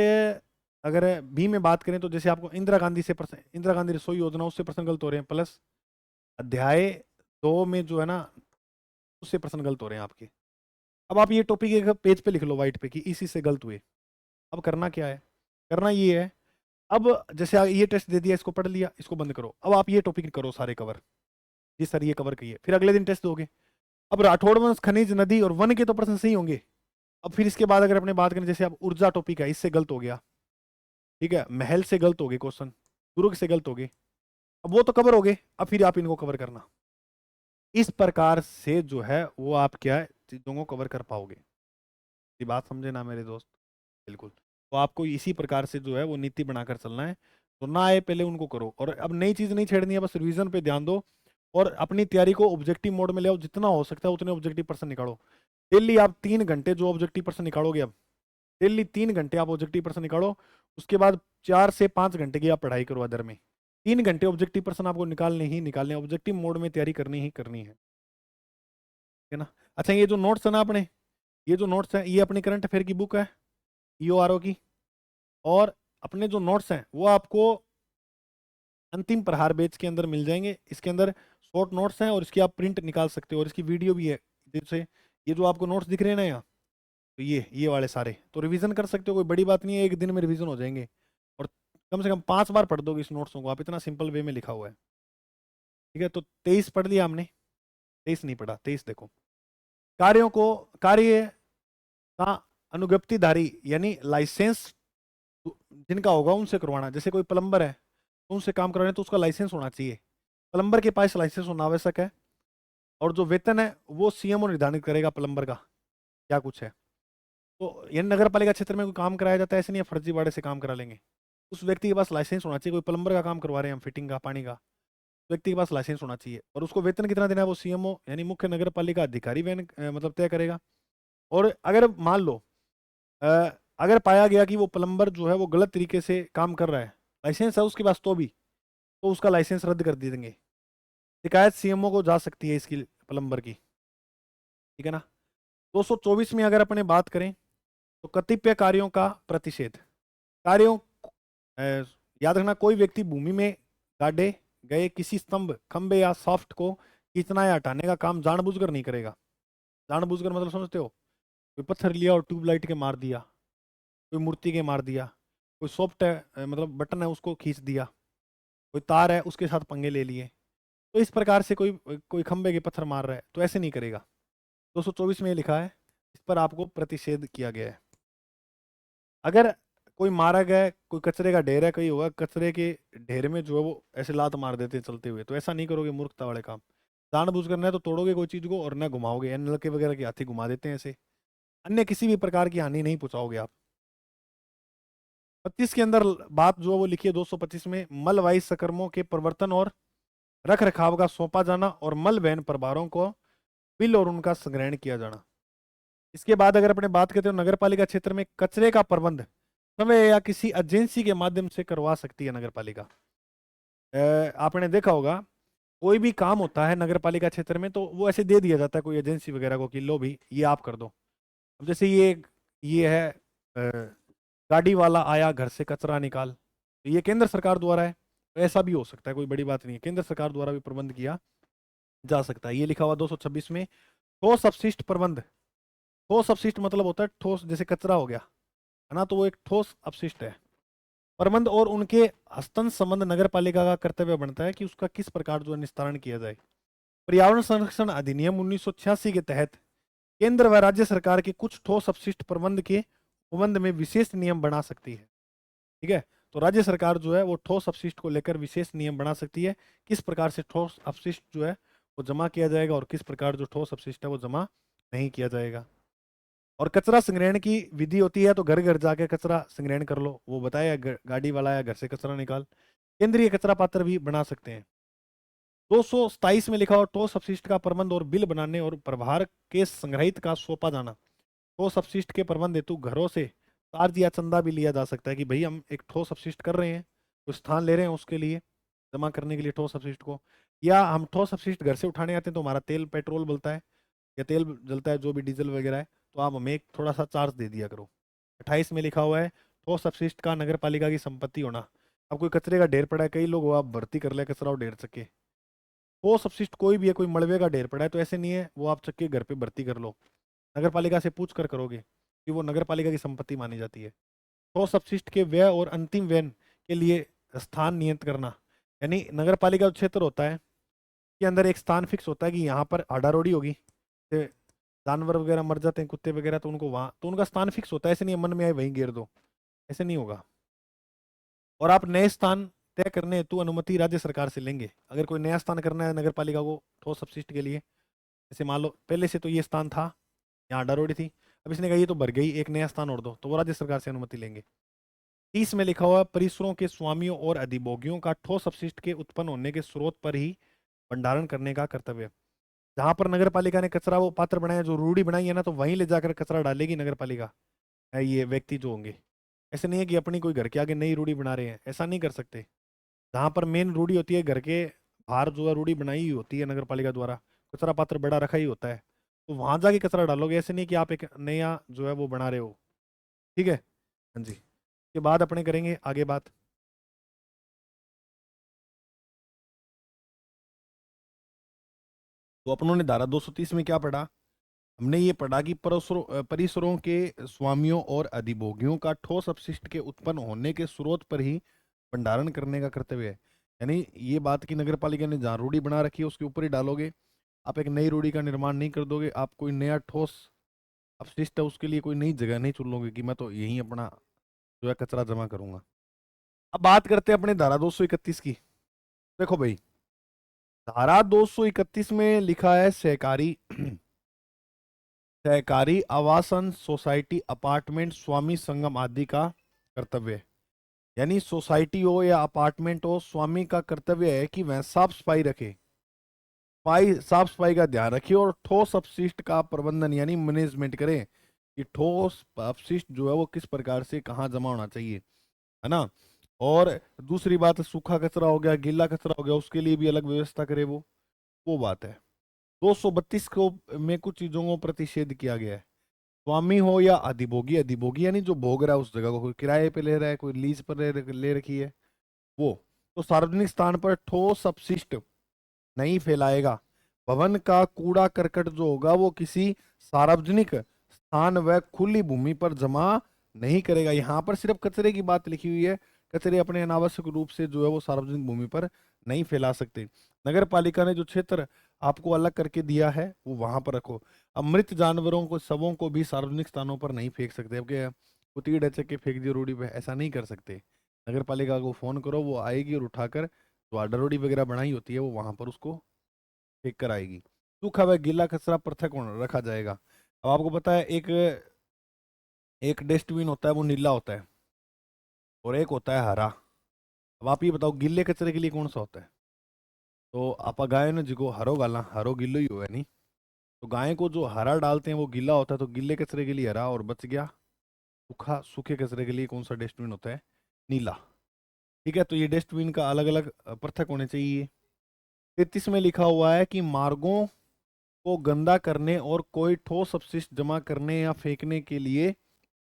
अगर बी में बात करें तो जैसे आपको इंदिरा गांधी से पर्सन, इंदिरा गांधी रसोई योजना उससे पर्सन गलत हो रहे हैं, प्लस अध्याय 2 में जो है ना उससे पर्सन गलत हो रहे हैं आपके। अब आप ये टॉपिक एक पेज पे लिख लो वाइट पे कि इसी से गलत हुए। अब करना क्या है, करना ये है, अब जैसे ये टेस्ट दे दिया, इसको पढ़ लिया, इसको बंद करो। अब आप ये टॉपिक करो सारे कवर, जी सर ये कवर किए, फिर अगले दिन टेस्ट दोगे। अब राठौड़ वंश, खनिज, नदी और वन के तो प्रश्न सही होंगे। अब फिर इसके बाद अगर अपने बात करें, जैसे अब ऊर्जा टॉपिक है, इससे गलत हो गया, ठीक है, महल से गलत हो गए क्वेश्चन, दुर्ग से गलत हो गए, अब वो तो कवर हो गए, अब फिर आप इनको कवर करना। इस प्रकार से जो है वो आप क्या है चीजों को कवर कर पाओगे। ये बात समझे ना मेरे दोस्त, बिल्कुल। तो आपको इसी प्रकार से जो है वो नीति बनाकर चलना है। तो ना आए पहले उनको करो, और अब नई चीज नहीं छेड़नी है, बस रिवीजन पे ध्यान दो और अपनी तैयारी को ऑब्जेक्टिव मोड में ले आओ, जितना हो सकता है उतने ऑब्जेक्टिव पर्सन निकालो। डेली आप 3 घंटे जो ऑब्जेक्टिव पर्सन निकालोगे, अब डेली 3 घंटे आप ऑब्जेक्टिव पर्सन निकालो। उसके बाद 4 से 5 घंटे की आप पढ़ाई करो अदर में। 3 घंटे ऑब्जेक्टिव पर्सन आपको निकालने ही निकालने, ऑब्जेक्टिव मोड में तैयारी करनी ही करनी है, ठीक है ना। अच्छा, ये जो नोट्स है ना अपने, ये जो नोट्स है ये अपनी करंट अफेयर की बुक है, ईओआरओ की। और अपने जो नोट्स हैं वो आपको अंतिम प्रहार बैच के अंदर मिल जाएंगे। इसके अंदर शॉर्ट नोट्स हैं और इसकी आप प्रिंट निकाल सकते हो, और इसकी वीडियो भी है। जैसे ये जो आपको नोट्स दिख रहे हैं ना यहाँ, तो ये वाले सारे तो रिवीजन कर सकते हो, कोई बड़ी बात नहीं है, एक दिन में रिवीजन हो जाएंगे। और कम से कम 5 बार पढ़ दोगे इस नोट्सों को आप, इतना सिंपल वे में लिखा हुआ है, ठीक है। तो 23 पढ़ लिया हमने, 23 नहीं पढ़ा, 23 देखो। कार्यों को, कार्य का अनुज्ञप्तिधारी यानी लाइसेंस जिनका होगा उनसे करवाना। जैसे कोई प्लम्बर है तो उनसे काम करवाना है तो उसका लाइसेंस होना चाहिए, प्लम्बर के पास लाइसेंस होना आवश्यक है। और जो वेतन है वो सीएमओ निर्धारित करेगा प्लम्बर का क्या कुछ है। तो ये नगर पालिका क्षेत्र में कोई काम कराया जाता है, ऐसे नहीं है फर्जीवाड़े से काम करा लेंगे। उस व्यक्ति के पास लाइसेंस होना चाहिए। कोई प्लम्बर का काम करवा रहे हैं हम, फिटिंग का, पानी का, व्यक्ति के पास लाइसेंस होना चाहिए। और उसको वेतन कितना देना है वो सीएमओ यानी मुख्य नगर पालिका अधिकारी मतलब तय करेगा। और अगर मान लो अ, अगर पाया गया कि वो प्लम्बर जो है वो गलत तरीके से काम कर रहा है, लाइसेंस है उसके पास तो भी, तो उसका लाइसेंस रद्द कर दे देंगे। शिकायत सीएमओ को जा सकती है इसकी, प्लम्बर की, ठीक है ना। 224 में अगर अपने बात करें तो कतिपय कार्यों का प्रतिषेध। कार्यों अ, याद रखना, कोई व्यक्ति भूमि में गाड़े गए किसी स्तंभ, खंबे या सॉफ्ट को खींचना या हटाने का काम जानबूझकर नहीं करेगा। जानबूझकर मतलब समझते हो, कोई पत्थर लिया और ट्यूबलाइट के मार दिया, कोई मूर्ति के मार दिया, कोई सॉफ्ट है मतलब बटन है उसको खींच दिया, कोई तार है उसके साथ पंगे ले लिए। तो इस प्रकार से कोई कोई खंबे के पत्थर मार रहा है तो ऐसे नहीं करेगा। 224 में ये लिखा है, इस पर आपको प्रतिषेध किया गया है। अगर कोई मारा गया है, कोई कचरे का ढेर है, कहीं होगा कचरे के ढेर में जो है वो ऐसे लात मार देते हैं चलते हुए, तो ऐसा नहीं करोगे, मूर्खता वाले काम। जानबूझ कर न तो तोड़ोगे कोई चीज को और न घुमाओगे, या नलके वगैरह के हाथी घुमा देते हैं ऐसे। अन्य किसी भी प्रकार की हानि नहीं पहुंचाओगे आप। 25 के अंदर बात जो है वो लिखी है 225 में, मलवाही सकर्मों के प्रवर्तन और रख रखाव का सौंपा जाना और मल वहन प्रभारों को बिल और उनका संग्रहण किया जाना। इसके बाद अगर अपने बात करते हो नगर पालिका क्षेत्र में कचरे का प्रबंध समय या किसी एजेंसी के माध्यम से करवा सकती है नगर पालिका। आपने देखा होगा कोई भी काम होता है नगर पालिका क्षेत्र में तो वो ऐसे दे दिया जाता है कोई एजेंसी वगैरह को कि लो भी ये आप कर दो। अब जैसे ये है गाड़ी वाला आया घर से कचरा निकाल, तो ये केंद्र सरकार द्वारा है, तो ऐसा भी हो सकता है, कोई बड़ी बात नहीं है, केंद्र सरकार द्वारा भी प्रबंध किया जा सकता है। ये लिखा हुआ 226 में। ठोस अपशिष्ट प्रबंध। ठोस अपशिष्ट मतलब होता है ठोस, जैसे कचरा हो गया है ना, तो वो एक ठोस अपशिष्ट है। प्रबंध और उनके हस्तन संबंध नगर पालिका का कर्तव्य बनता है कि उसका किस प्रकार जो है निस्तारण किया जाए। पर्यावरण संरक्षण अधिनियम 1986 के तहत केंद्र व राज्य सरकार के कुछ ठोस अपशिष्ट प्रबंध के प्रबंध में विशेष नियम बना सकती है, ठीक है। तो राज्य सरकार जो है वो ठोस अपशिष्ट को लेकर विशेष नियम बना सकती है, किस प्रकार से ठोस अपशिष्ट जो है वो जमा किया जाएगा और किस प्रकार जो ठोस अपशिष्ट है वो जमा नहीं किया जाएगा। और कचरा संग्रहण की विधि होती है, तो घर घर जाके कचरा संग्रहण कर लो, वो बताया गाड़ी वाला या घर से कचरा निकाल। केंद्रीय कचरा पात्र भी बना सकते हैं। 227 में लिखा हुआ ठोस अपशिष्ट का प्रबंध और बिल बनाने और प्रभार के संग्रहित का सौंपा जाना। ठोस अपशिष्ट के प्रबंध हेतु घरों से चार्ज या चंदा भी लिया जा सकता है कि भाई हम एक ठोस अपशिष्ट कर रहे हैं, कुछ स्थान ले रहे हैं उसके लिए, जमा करने के लिए ठोस अपशिष्ट को। या हम ठोस अपशिष्ट घर से उठाने आते हैं तो हमारा तेल पेट्रोल बलता है या तेल जलता है, जो भी डीजल वगैरह है, तो आप हमें एक थोड़ा सा चार्ज दे दिया करो। 28 में लिखा हुआ है ठोस अपशिष्ट का नगर पालिका की संपत्ति होना। अब कोई कचरे का ढेर पड़ा है, कई लोग आप भर्ती कर ले कचरा और ढेर सके, ठोस अपशिष्ट कोई भी है, कोई मलबे का ढेर पड़ा है तो ऐसे नहीं है वो आप चक्के घर पे भर्ती कर लो, नगर पालिका से पूछ कर करोगे कि वो नगर पालिका की संपत्ति मानी जाती है। ठोस अपशिष्ट के व्यय और अंतिम व्यय के लिए स्थान नियत करना, यानी नगर पालिका जो क्षेत्र होता है के अंदर एक स्थान फिक्स होता है कि यहाँ पर आड़ारोड़ी होगी, जैसे जानवर वगैरह मर जाते हैं कुत्ते वगैरह तो उनको वहां, तो उनका स्थान फिक्स होता है, ऐसे नहीं है मन में आए वहीं घेर दो, ऐसे नहीं होगा। और आप नए स्थान तय करने हेतु अनुमति राज्य सरकार से लेंगे। अगर कोई नया स्थान करना है नगर पालिका को ठोस अपशिष्ट के लिए, जैसे मान लो पहले से तो ये स्थान था, यहाँ आड़ारोड़ी थी, अब इसने कहा ये तो भर गई, एक नया स्थान और दो, तो वो राज्य सरकार से अनुमति लेंगे। 30 में लिखा हुआ है, परिसरों के स्वामियों और अधिभोगियों का ठोस अपशिष्ट के उत्पन्न होने के स्रोत पर ही भंडारण करने का कर्तव्य है। जहां पर नगर पालिका ने कचरा वो पात्र बनाया, जो रूढ़ी बनाई है ना, तो वहीं ले जाकर कचरा डालेगी नगर पालिका, ये व्यक्ति जो होंगे। ऐसे नहीं है कि अपनी कोई घर के आगे नई रूढ़ी बना रहे हैं, ऐसा नहीं कर सकते। जहां पर मेन रूढ़ी होती है, घर के बाहर जो है रूढ़ी बनाई हुई होती है नगर पालिका द्वारा, कचरा पात्र बड़ा रखा ही होता है, तो वहां जाके कचरा डालोगे। ऐसे नहीं कि आप एक नया जो है वो बना रहे हो। ठीक है। हाँ जी, के बाद अपने करेंगे आगे बात। तो अपनों ने धारा 230 में क्या पढ़ा? हमने ये पढ़ा कि परिसरों के स्वामियों और अधिभोगियों का ठोस अपशिष्ट के उत्पन्न होने के स्रोत पर ही भंडारण करने का कर्तव्य है। यानी ये बात की नगर पालिका ने जहाँ रूढ़ी बना रखी है उसके ऊपर ही डालोगे। आप एक नई रूढ़ी का निर्माण नहीं कर दोगे। आप कोई नया ठोस अपशिष्ट है उसके लिए कोई नई जगह नहीं चुन लोगे कि मैं तो यहीं अपना जो है कचरा जमा करूंगा। अब बात करते हैं अपने धारा 231 की। देखो भाई, धारा 231 में लिखा है सहकारी सहकारी आवासन सोसाइटी अपार्टमेंट स्वामी संगम आदि का कर्तव्य है। यानी सोसाइटी हो या अपार्टमेंट हो, स्वामी का कर्तव्य है कि वह साफ सफाई रखे, साफ सफाई का ध्यान रखे और ठोस अपशिष्ट का प्रबंधन यानी मैनेजमेंट करे कि ठोस अपशिष्ट जो है वो किस प्रकार से कहाँ जमा होना चाहिए, है ना। और दूसरी बात है, सूखा कचरा हो गया, गीला कचरा हो गया, उसके लिए भी अलग व्यवस्था करे वो बात है। 232 को में कुछ चीजों को प्रतिषेध किया गया है। स्वामी हो या अधिभोगी, अधिभोगी यानी जो भोग रहा है उस जगह को, कोई किराए पे ले रहा है, कोई लीज पर ले रखी है वो, तो सार्वजनिक स्थान पर ठोस अपशिष्ट नहीं फैलाएगा। भवन का कूड़ा करकट जो होगा वो किसी सार्वजनिक स्थान व खुली भूमि पर जमा नहीं करेगा। यहाँ पर सिर्फ कचरे की बात लिखी हुई है। कचरे अपने अनावश्यक रूप से जो है वो सार्वजनिक भूमि पर नहीं फैला सकते। नगर पालिका ने जो क्षेत्र आपको अलग करके दिया है वो वहां पर रखो। अब मृत जानवरों को, शवों को भी सार्वजनिक स्थानों पर नहीं फेंक सकते। अब क्या कुतीड़ डचक के फेंक दिए रोडी पे, ऐसा नहीं कर सकते। नगर पालिका को फोन करो, वो आएगी और उठाकर जो आडा रोडी वगैरह बनाई होती है वो वहां पर उसको फेंक कर आएगी। सूखा व गीला कचरा पृथक रखा जाएगा। अब आपको पता है, एक एक डस्टबिन होता है वो नीला होता है और एक होता है हरा। अब आप ये बताओ गीले कचरे के लिए कौन सा होता है? तो आप गाय ने जिको हरो गाला, हरो गिल्लो ही हुआ नहीं। तो गाय को जो हरा डालते हैं वो गीला होता है, तो गीले कचरे के लिए हरा, और बच गया सूखा। सूखे कचरे के लिए कौन सा डस्टबिन होता है? नीला। ठीक है, तो ये डस्टबिन का अलग अलग पृथक होने चाहिए। 33 में लिखा हुआ है कि मार्गों को गंदा करने और कोई ठोस अपशिष्ट जमा करने या फेंकने के लिए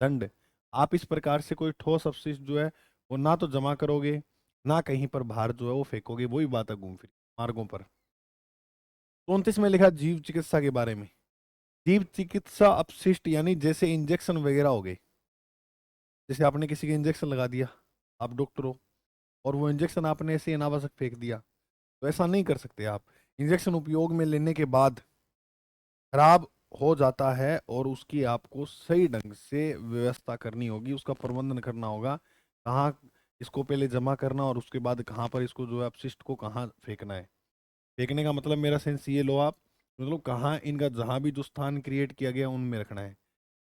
दंड। आप इस प्रकार से कोई ठोस अपशिष्ट जो है वो ना तो जमा करोगे, ना कहीं पर बाहर जो है वो फेंकोगे, वही बात है घूम फिर मार्गों पर। 34 में लिखा जीव चिकित्सा के बारे में। जीव चिकित्सा अपशिष्ट यानी जैसे इंजेक्शन वगैरह हो गए, जैसे आपने किसी के इंजेक्शन लगा दिया, आप डॉक्टर हो, और वो इंजेक्शन आपने ऐसे अनावश्यक फेंक दिया, तो ऐसा नहीं कर सकते आप। इंजेक्शन उपयोग में लेने के बाद खराब हो जाता है और उसकी आपको सही ढंग से व्यवस्था करनी होगी, उसका प्रबंधन करना होगा, कहाँ इसको पहले जमा करना और उसके बाद कहाँ पर इसको जो है अपशिष्ट को कहाँ फेंकना है। फेंकने का मतलब मेरा सेंस ये लो आप, मतलब कहाँ इनका जहाँ भी जो स्थान क्रिएट किया गया उनमें रखना है।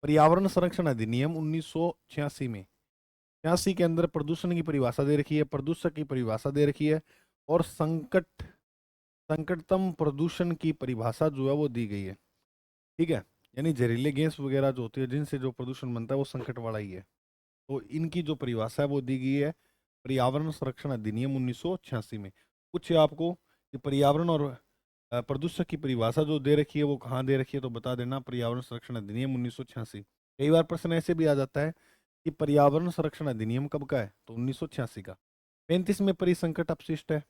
पर्यावरण संरक्षण अधिनियम 1986 में 86 के अंदर प्रदूषण की परिभाषा दे रखी है, प्रदूषक की परिभाषा दे रखी है, और संकटतम प्रदूषण की परिभाषा जो है वो दी गई है। ठीक है, यानी जहरीले गैस वगैरह जो होती है जिनसे जो प्रदूषण बनता है वो संकट वाला ही है। तो इनकी जो परिभाषा है वो दी गई है पर्यावरण संरक्षण अधिनियम 1986 में। कुछ आपको कि पर्यावरण और प्रदूषण की परिभाषा जो दे रखी है वो कहाँ दे रखी है, तो बता देना, पर्यावरण संरक्षण अधिनियम 1986। कई बार प्रश्न ऐसे भी आ जाता है कि पर्यावरण संरक्षण अधिनियम कब का है, तो 1986 का। 35 में परिसंकट अपशिष्ट है।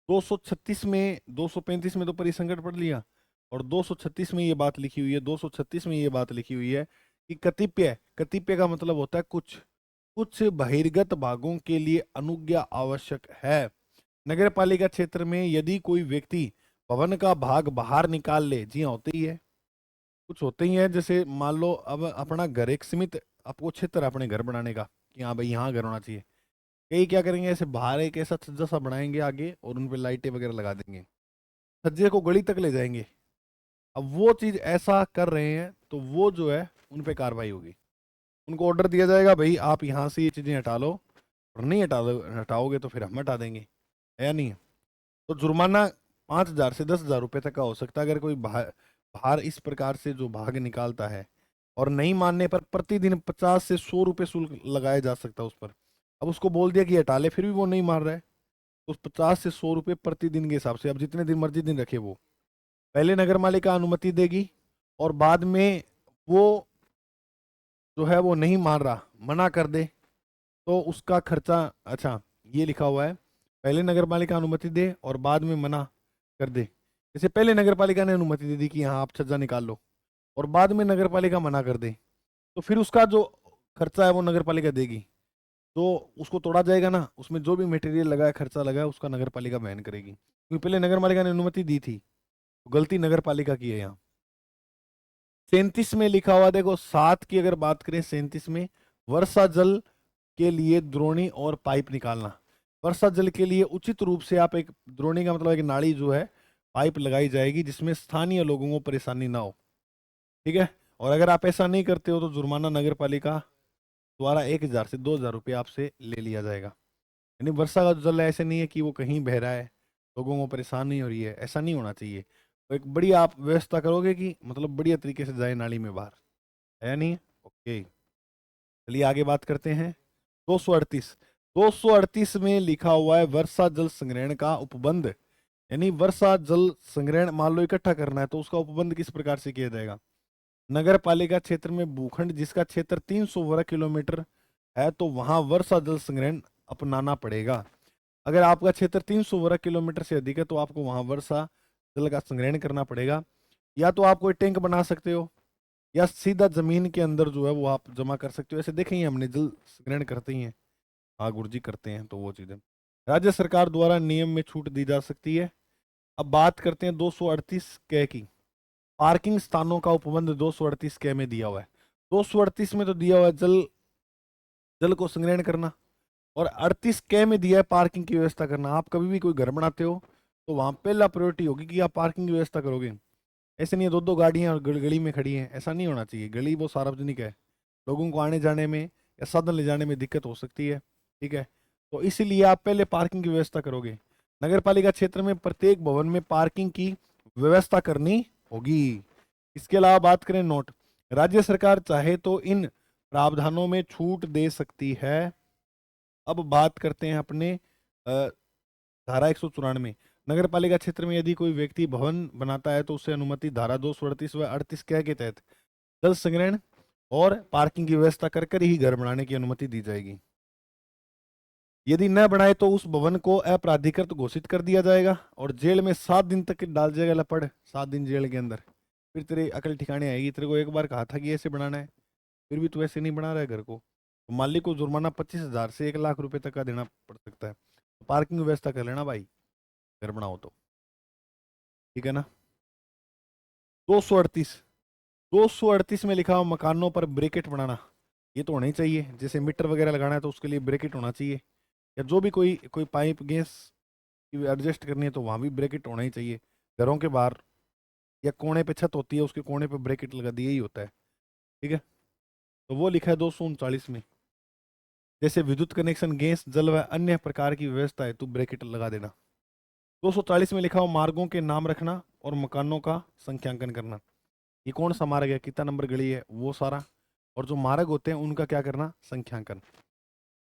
236 में, 235 में तो परिसंकट पढ़ लिया, और 236 में ये बात लिखी हुई है, 236 में ये बात लिखी हुई है कि कतिपय, कतिपय का मतलब होता है कुछ, कुछ बहिर्गत भागों के लिए अनुज्ञा आवश्यक है। नगर पालिका क्षेत्र में यदि कोई व्यक्ति भवन का भाग बाहर निकाल ले, जी हाँ होते ही है, कुछ होते ही है, जैसे मान लो अब अपना घर एक सीमित आपको क्षेत्र है अपने घर बनाने का कि हाँ भाई यहाँ घर होना चाहिए, कई क्या करेंगे ऐसे बाहर एक ऐसा छज्जा सा बनाएंगे आगे और उन पे लाइटें वगैरह लगा देंगे, छज्जे को गली तक ले जाएंगे। अब वो चीज ऐसा कर रहे हैं तो वो जो है उन पे कार्रवाई होगी। उनको ऑर्डर दिया जाएगा भाई आप यहाँ से ये चीजें हटा लो, और नहीं हटाओगे तो फिर हम हटा देंगे, है या नहीं है? तो जुर्माना 5,000 से 10,000 रुपए तक का हो सकता है अगर कोई बाहर बाहर इस प्रकार से जो भाग निकालता है। और नहीं मानने पर प्रतिदिन 50 से 100 रुपए शुल्क लगाया जा सकता है उस पर। अब उसको बोल दिया कि हटा ले, फिर भी वो नहीं मान रहा है, तो उस 50 से 100 रुपए प्रतिदिन के हिसाब से, अब जितने दिन मर्जी दिन रखे वो, पहले नगर पालिका अनुमति देगी, और बाद में वो जो है वो नहीं मान रहा, मना कर दे, तो उसका खर्चा, अच्छा ये लिखा हुआ है, पहले नगर पालिका अनुमति दे और बाद में मना कर दे। जैसे पहले नगर पालिका ने अनुमति दे दी कि हाँ आप छज्जा निकाल लो, और बाद में नगर पालिका मना कर दे, तो फिर उसका जो खर्चा है वो नगर पालिका देगी। तो उसको तोड़ा जाएगा ना, उसमें जो भी मटेरियल लगा है, खर्चा लगा है, उसका नगर पालिका वहन करेगी, क्योंकि पहले नगर पालिका ने अनुमति दी थी, तो गलती नगर पालिका की है यहाँ। 37 में लिखा हुआ देखो, 7 की अगर बात करें, 37 में वर्षा जल के लिए द्रोणी और पाइप निकालना। वर्षा जल के लिए उचित रूप से आप एक, द्रोणी का मतलब एक नाली जो है, पाइप लगाई जाएगी जिसमें स्थानीय लोगों को परेशानी ना हो, ठीक है। और अगर आप ऐसा नहीं करते हो तो जुर्माना नगर पालिका द्वारा 1,000 से 2,000 रुपये आपसे ले लिया जाएगा। यानी वर्षा का जो जल है, ऐसे नहीं है कि वो कहीं बह रहा है, लोगों को परेशानी हो रही है, ऐसा नहीं होना चाहिए। तो एक बड़ी आप व्यवस्था करोगे कि मतलब बढ़िया तरीके से जाए नाली में बाहर, है नहीं? ओके, चलिए आगे बात करते हैं। 238, 238 में लिखा हुआ है वर्षा जल संग्रहण का उपबंध। यानी वर्षा जल संग्रहण मान लो इकट्ठा करना है, तो उसका उपबंध किस प्रकार से किया जाएगा। नगर पालिका क्षेत्र में भूखंड जिसका क्षेत्र 300 वर्ग किलोमीटर है, तो वहां वर्षा जल संग्रहण अपनाना पड़ेगा। अगर आपका क्षेत्र 300 वर्ग किलोमीटर से अधिक है तो आपको वहां वर्षा जल का संग्रहण करना पड़ेगा। या तो आप कोई टैंक बना सकते हो, या सीधा जमीन के अंदर जो है वो आप जमा कर सकते हो। ऐसे देखे ही हमने, जल संग्रहण करते ही हैं, हाँ गुरुजी करते हैं, तो वो चीजें राज्य सरकार द्वारा नियम में छूट दी जा सकती है। अब बात करते हैं 238 क की। पार्किंग स्थानों का उपबंध 238 क में दिया हुआ है। 238 में तो दिया हुआ है जल जल को संग्रहण करना, और 38 क में दिया है पार्किंग की व्यवस्था करना। आप कभी भी कोई घर बनाते हो तो वहां पहला प्रायोरिटी होगी कि आप पार्किंग की व्यवस्था करोगे। ऐसे नहीं है 2-2 गाड़ियां और गली में खड़ी हैं, ऐसा नहीं होना चाहिए। गली वो सार्वजनिक है, लोगों को आने जाने में या साधन ले जाने में दिक्कत हो सकती है, ठीक है। तो इसीलिए आप पहले पार्किंग की व्यवस्था करोगे। नगर पालिका क्षेत्र में प्रत्येक भवन में पार्किंग की व्यवस्था करनी होगी। इसके अलावा बात करें नोट, राज्य सरकार चाहे तो इन प्रावधानों में छूट दे सकती है। अब बात करते हैं अपने धारा 194, नगर पालिका क्षेत्र में यदि कोई व्यक्ति भवन बनाता है तो उसे अनुमति धारा 238 व 38 क के तहत जल संग्रहण और पार्किंग की व्यवस्था कर कर ही घर बनाने की अनुमति दी जाएगी। यदि न बनाए तो उस भवन को अपराधिकृत घोषित कर दिया जाएगा और जेल में 7 दिन तक डाल जाएगा लपड़, 7 दिन जेल के अंदर। फिर तेरी अकल ठिकाने आएगी। तेरे को एक बार कहा था कि ऐसे बनाना है, फिर भी तू ऐसे नहीं बना रहा है घर को, तो मालिक को जुर्माना 25,000 से 1,00,000 रुपए तक का देना पड़ सकता है। तो पार्किंग व्यवस्था कर लेना भाई, घर बनाओ तो, ठीक है ना। 238, 238 में लिखा हुआ मकानों पर ब्रेकेट बनाना, ये तो होना ही चाहिए। जैसे मीटर वगैरह लगाना है तो उसके लिए ब्रेकेट होना चाहिए, या जो भी कोई कोई पाइप गैस की एडजस्ट करनी है तो वहां भी ब्रेकेट होना ही चाहिए। घरों के बाहर या कोने पे छत होती है, उसके कोने पे ब्रेकेट लगा दिया ही होता है, ठीक है। तो वो लिखा है 239 में। जैसे विद्युत कनेक्शन, गैस, जल व अन्य प्रकार की व्यवस्था है तो ब्रेकेट लगा देना। 240 में लिखा हुआ मार्गों के नाम रखना और मकानों का संख्यांकन करना। ये कौन सा मार्ग है, कितना नंबर गली है, वो सारा, और जो मार्ग होते हैं उनका क्या करना, संख्यांकन,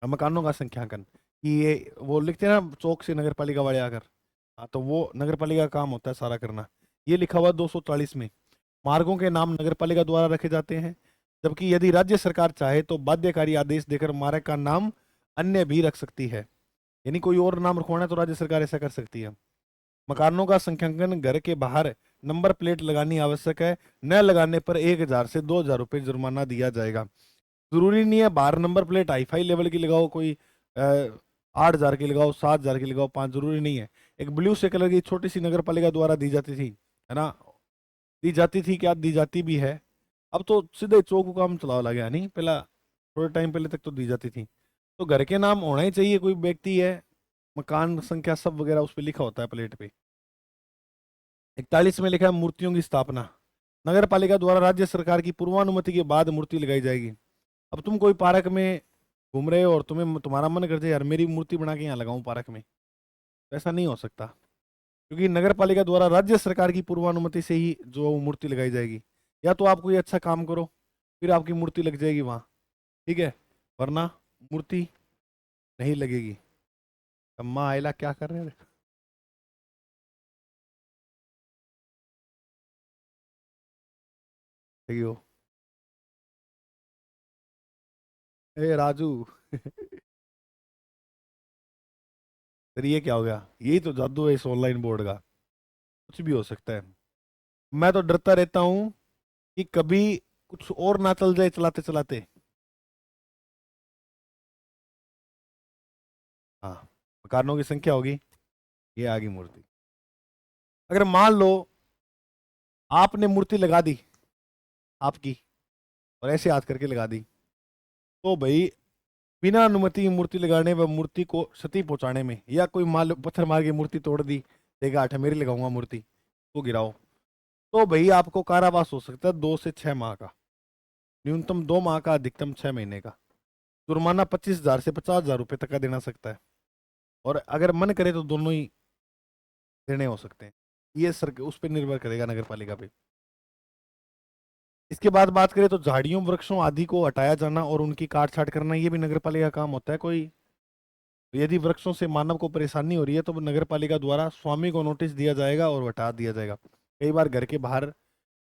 मकानों का संख्यांकन। कि ये वो लिखते हैं ना चौक से नगर पालिका वाले आकर, हाँ तो वो नगर पालिका का काम होता है सारा करना। ये लिखा हुआ 240 में। मार्गों के नाम नगर पालिका द्वारा रखे जाते हैं, जबकि यदि राज्य सरकार चाहे तो बाध्यकारी आदेश देकर मार्ग का नाम अन्य भी रख सकती है। यानी कोई और नाम रखवाना है तो राज्य सरकार ऐसा कर सकती है। मकानों का संख्यांकन, घर के बाहर नंबर प्लेट लगानी आवश्यक है, न लगाने पर 1,000 से 2,000 रुपये जुर्माना दिया जाएगा। जरूरी नहीं है बाहर नंबर प्लेट हाईफाई लेवल की लगाओ, कोई 8,000 की लगाओ, 7,000 की लगाओ, 5, जरूरी नहीं है। एक ब्लू से कलर की छोटी सी नगर पालिका द्वारा दी जाती थी, है ना, दी जाती थी, क्या दी जाती भी है। अब तो सीधे चौक को काम चलाओ लगे, नहीं पहला थोड़े टाइम पहले तक तो दी जाती थी। तो घर के नाम होना ही चाहिए, कोई व्यक्ति है, मकान संख्या सब वगैरह उस पर लिखा होता है प्लेट पे। 41 में लिखा है मूर्तियों की स्थापना। नगर पालिका द्वारा राज्य सरकार की पूर्वानुमति के बाद मूर्ति लगाई जाएगी। अब तुम कोई पार्क में घूम रहे हो और तुम्हारा मन करते यार मेरी मूर्ति बना के यहाँ लगाऊं पार्क में, तो ऐसा नहीं हो सकता, क्योंकि नगर पालिका द्वारा राज्य सरकार की पूर्वानुमति से ही जो मूर्ति लगाई जाएगी। या तो आप कोई अच्छा काम करो, फिर आपकी मूर्ति लग जाएगी वहाँ, ठीक है, वरना मूर्ति नहीं लगेगी। अम्मा आयला क्या कर रहे हैं? सही हो। ए राजू सर ये क्या हो गया? यही तो जादू है इस ऑनलाइन बोर्ड का, कुछ भी हो सकता है। मैं तो डरता रहता हूँ कि कभी कुछ और ना चल जाए चलाते चलाते। हाँ, मकानों की संख्या होगी, ये आ गई मूर्ति। अगर मान लो आपने मूर्ति लगा दी आपकी, और ऐसे हाथ करके लगा दी, तो भाई बिना अनुमति की मूर्ति लगाने व मूर्ति को क्षति पहुंचाने में, या कोई मान लो पत्थर मार के मूर्ति तोड़ दी, देखा आठ मेरी लगाऊंगा मूर्ति, तो गिराओ, तो भाई आपको कारावास हो सकता है 2 से 6 माह का, न्यूनतम 2 माह का, अधिकतम 6 महीने का। जुर्माना 25,000 से 50,000 रुपये तक का देना सकता है, और अगर मन करे तो दोनों ही देने हो सकते हैं। ये सर उस पर निर्भर करेगा नगर पालिका पे। इसके बाद बात करें तो झाड़ियों वृक्षों आदि को हटाया जाना और उनकी काट छाट करना, ये भी नगर पालिका का काम होता है। कोई यदि वृक्षों से मानव को परेशानी हो रही है तो नगर पालिका द्वारा स्वामी को नोटिस दिया जाएगा और हटा दिया जाएगा। कई बार घर के बाहर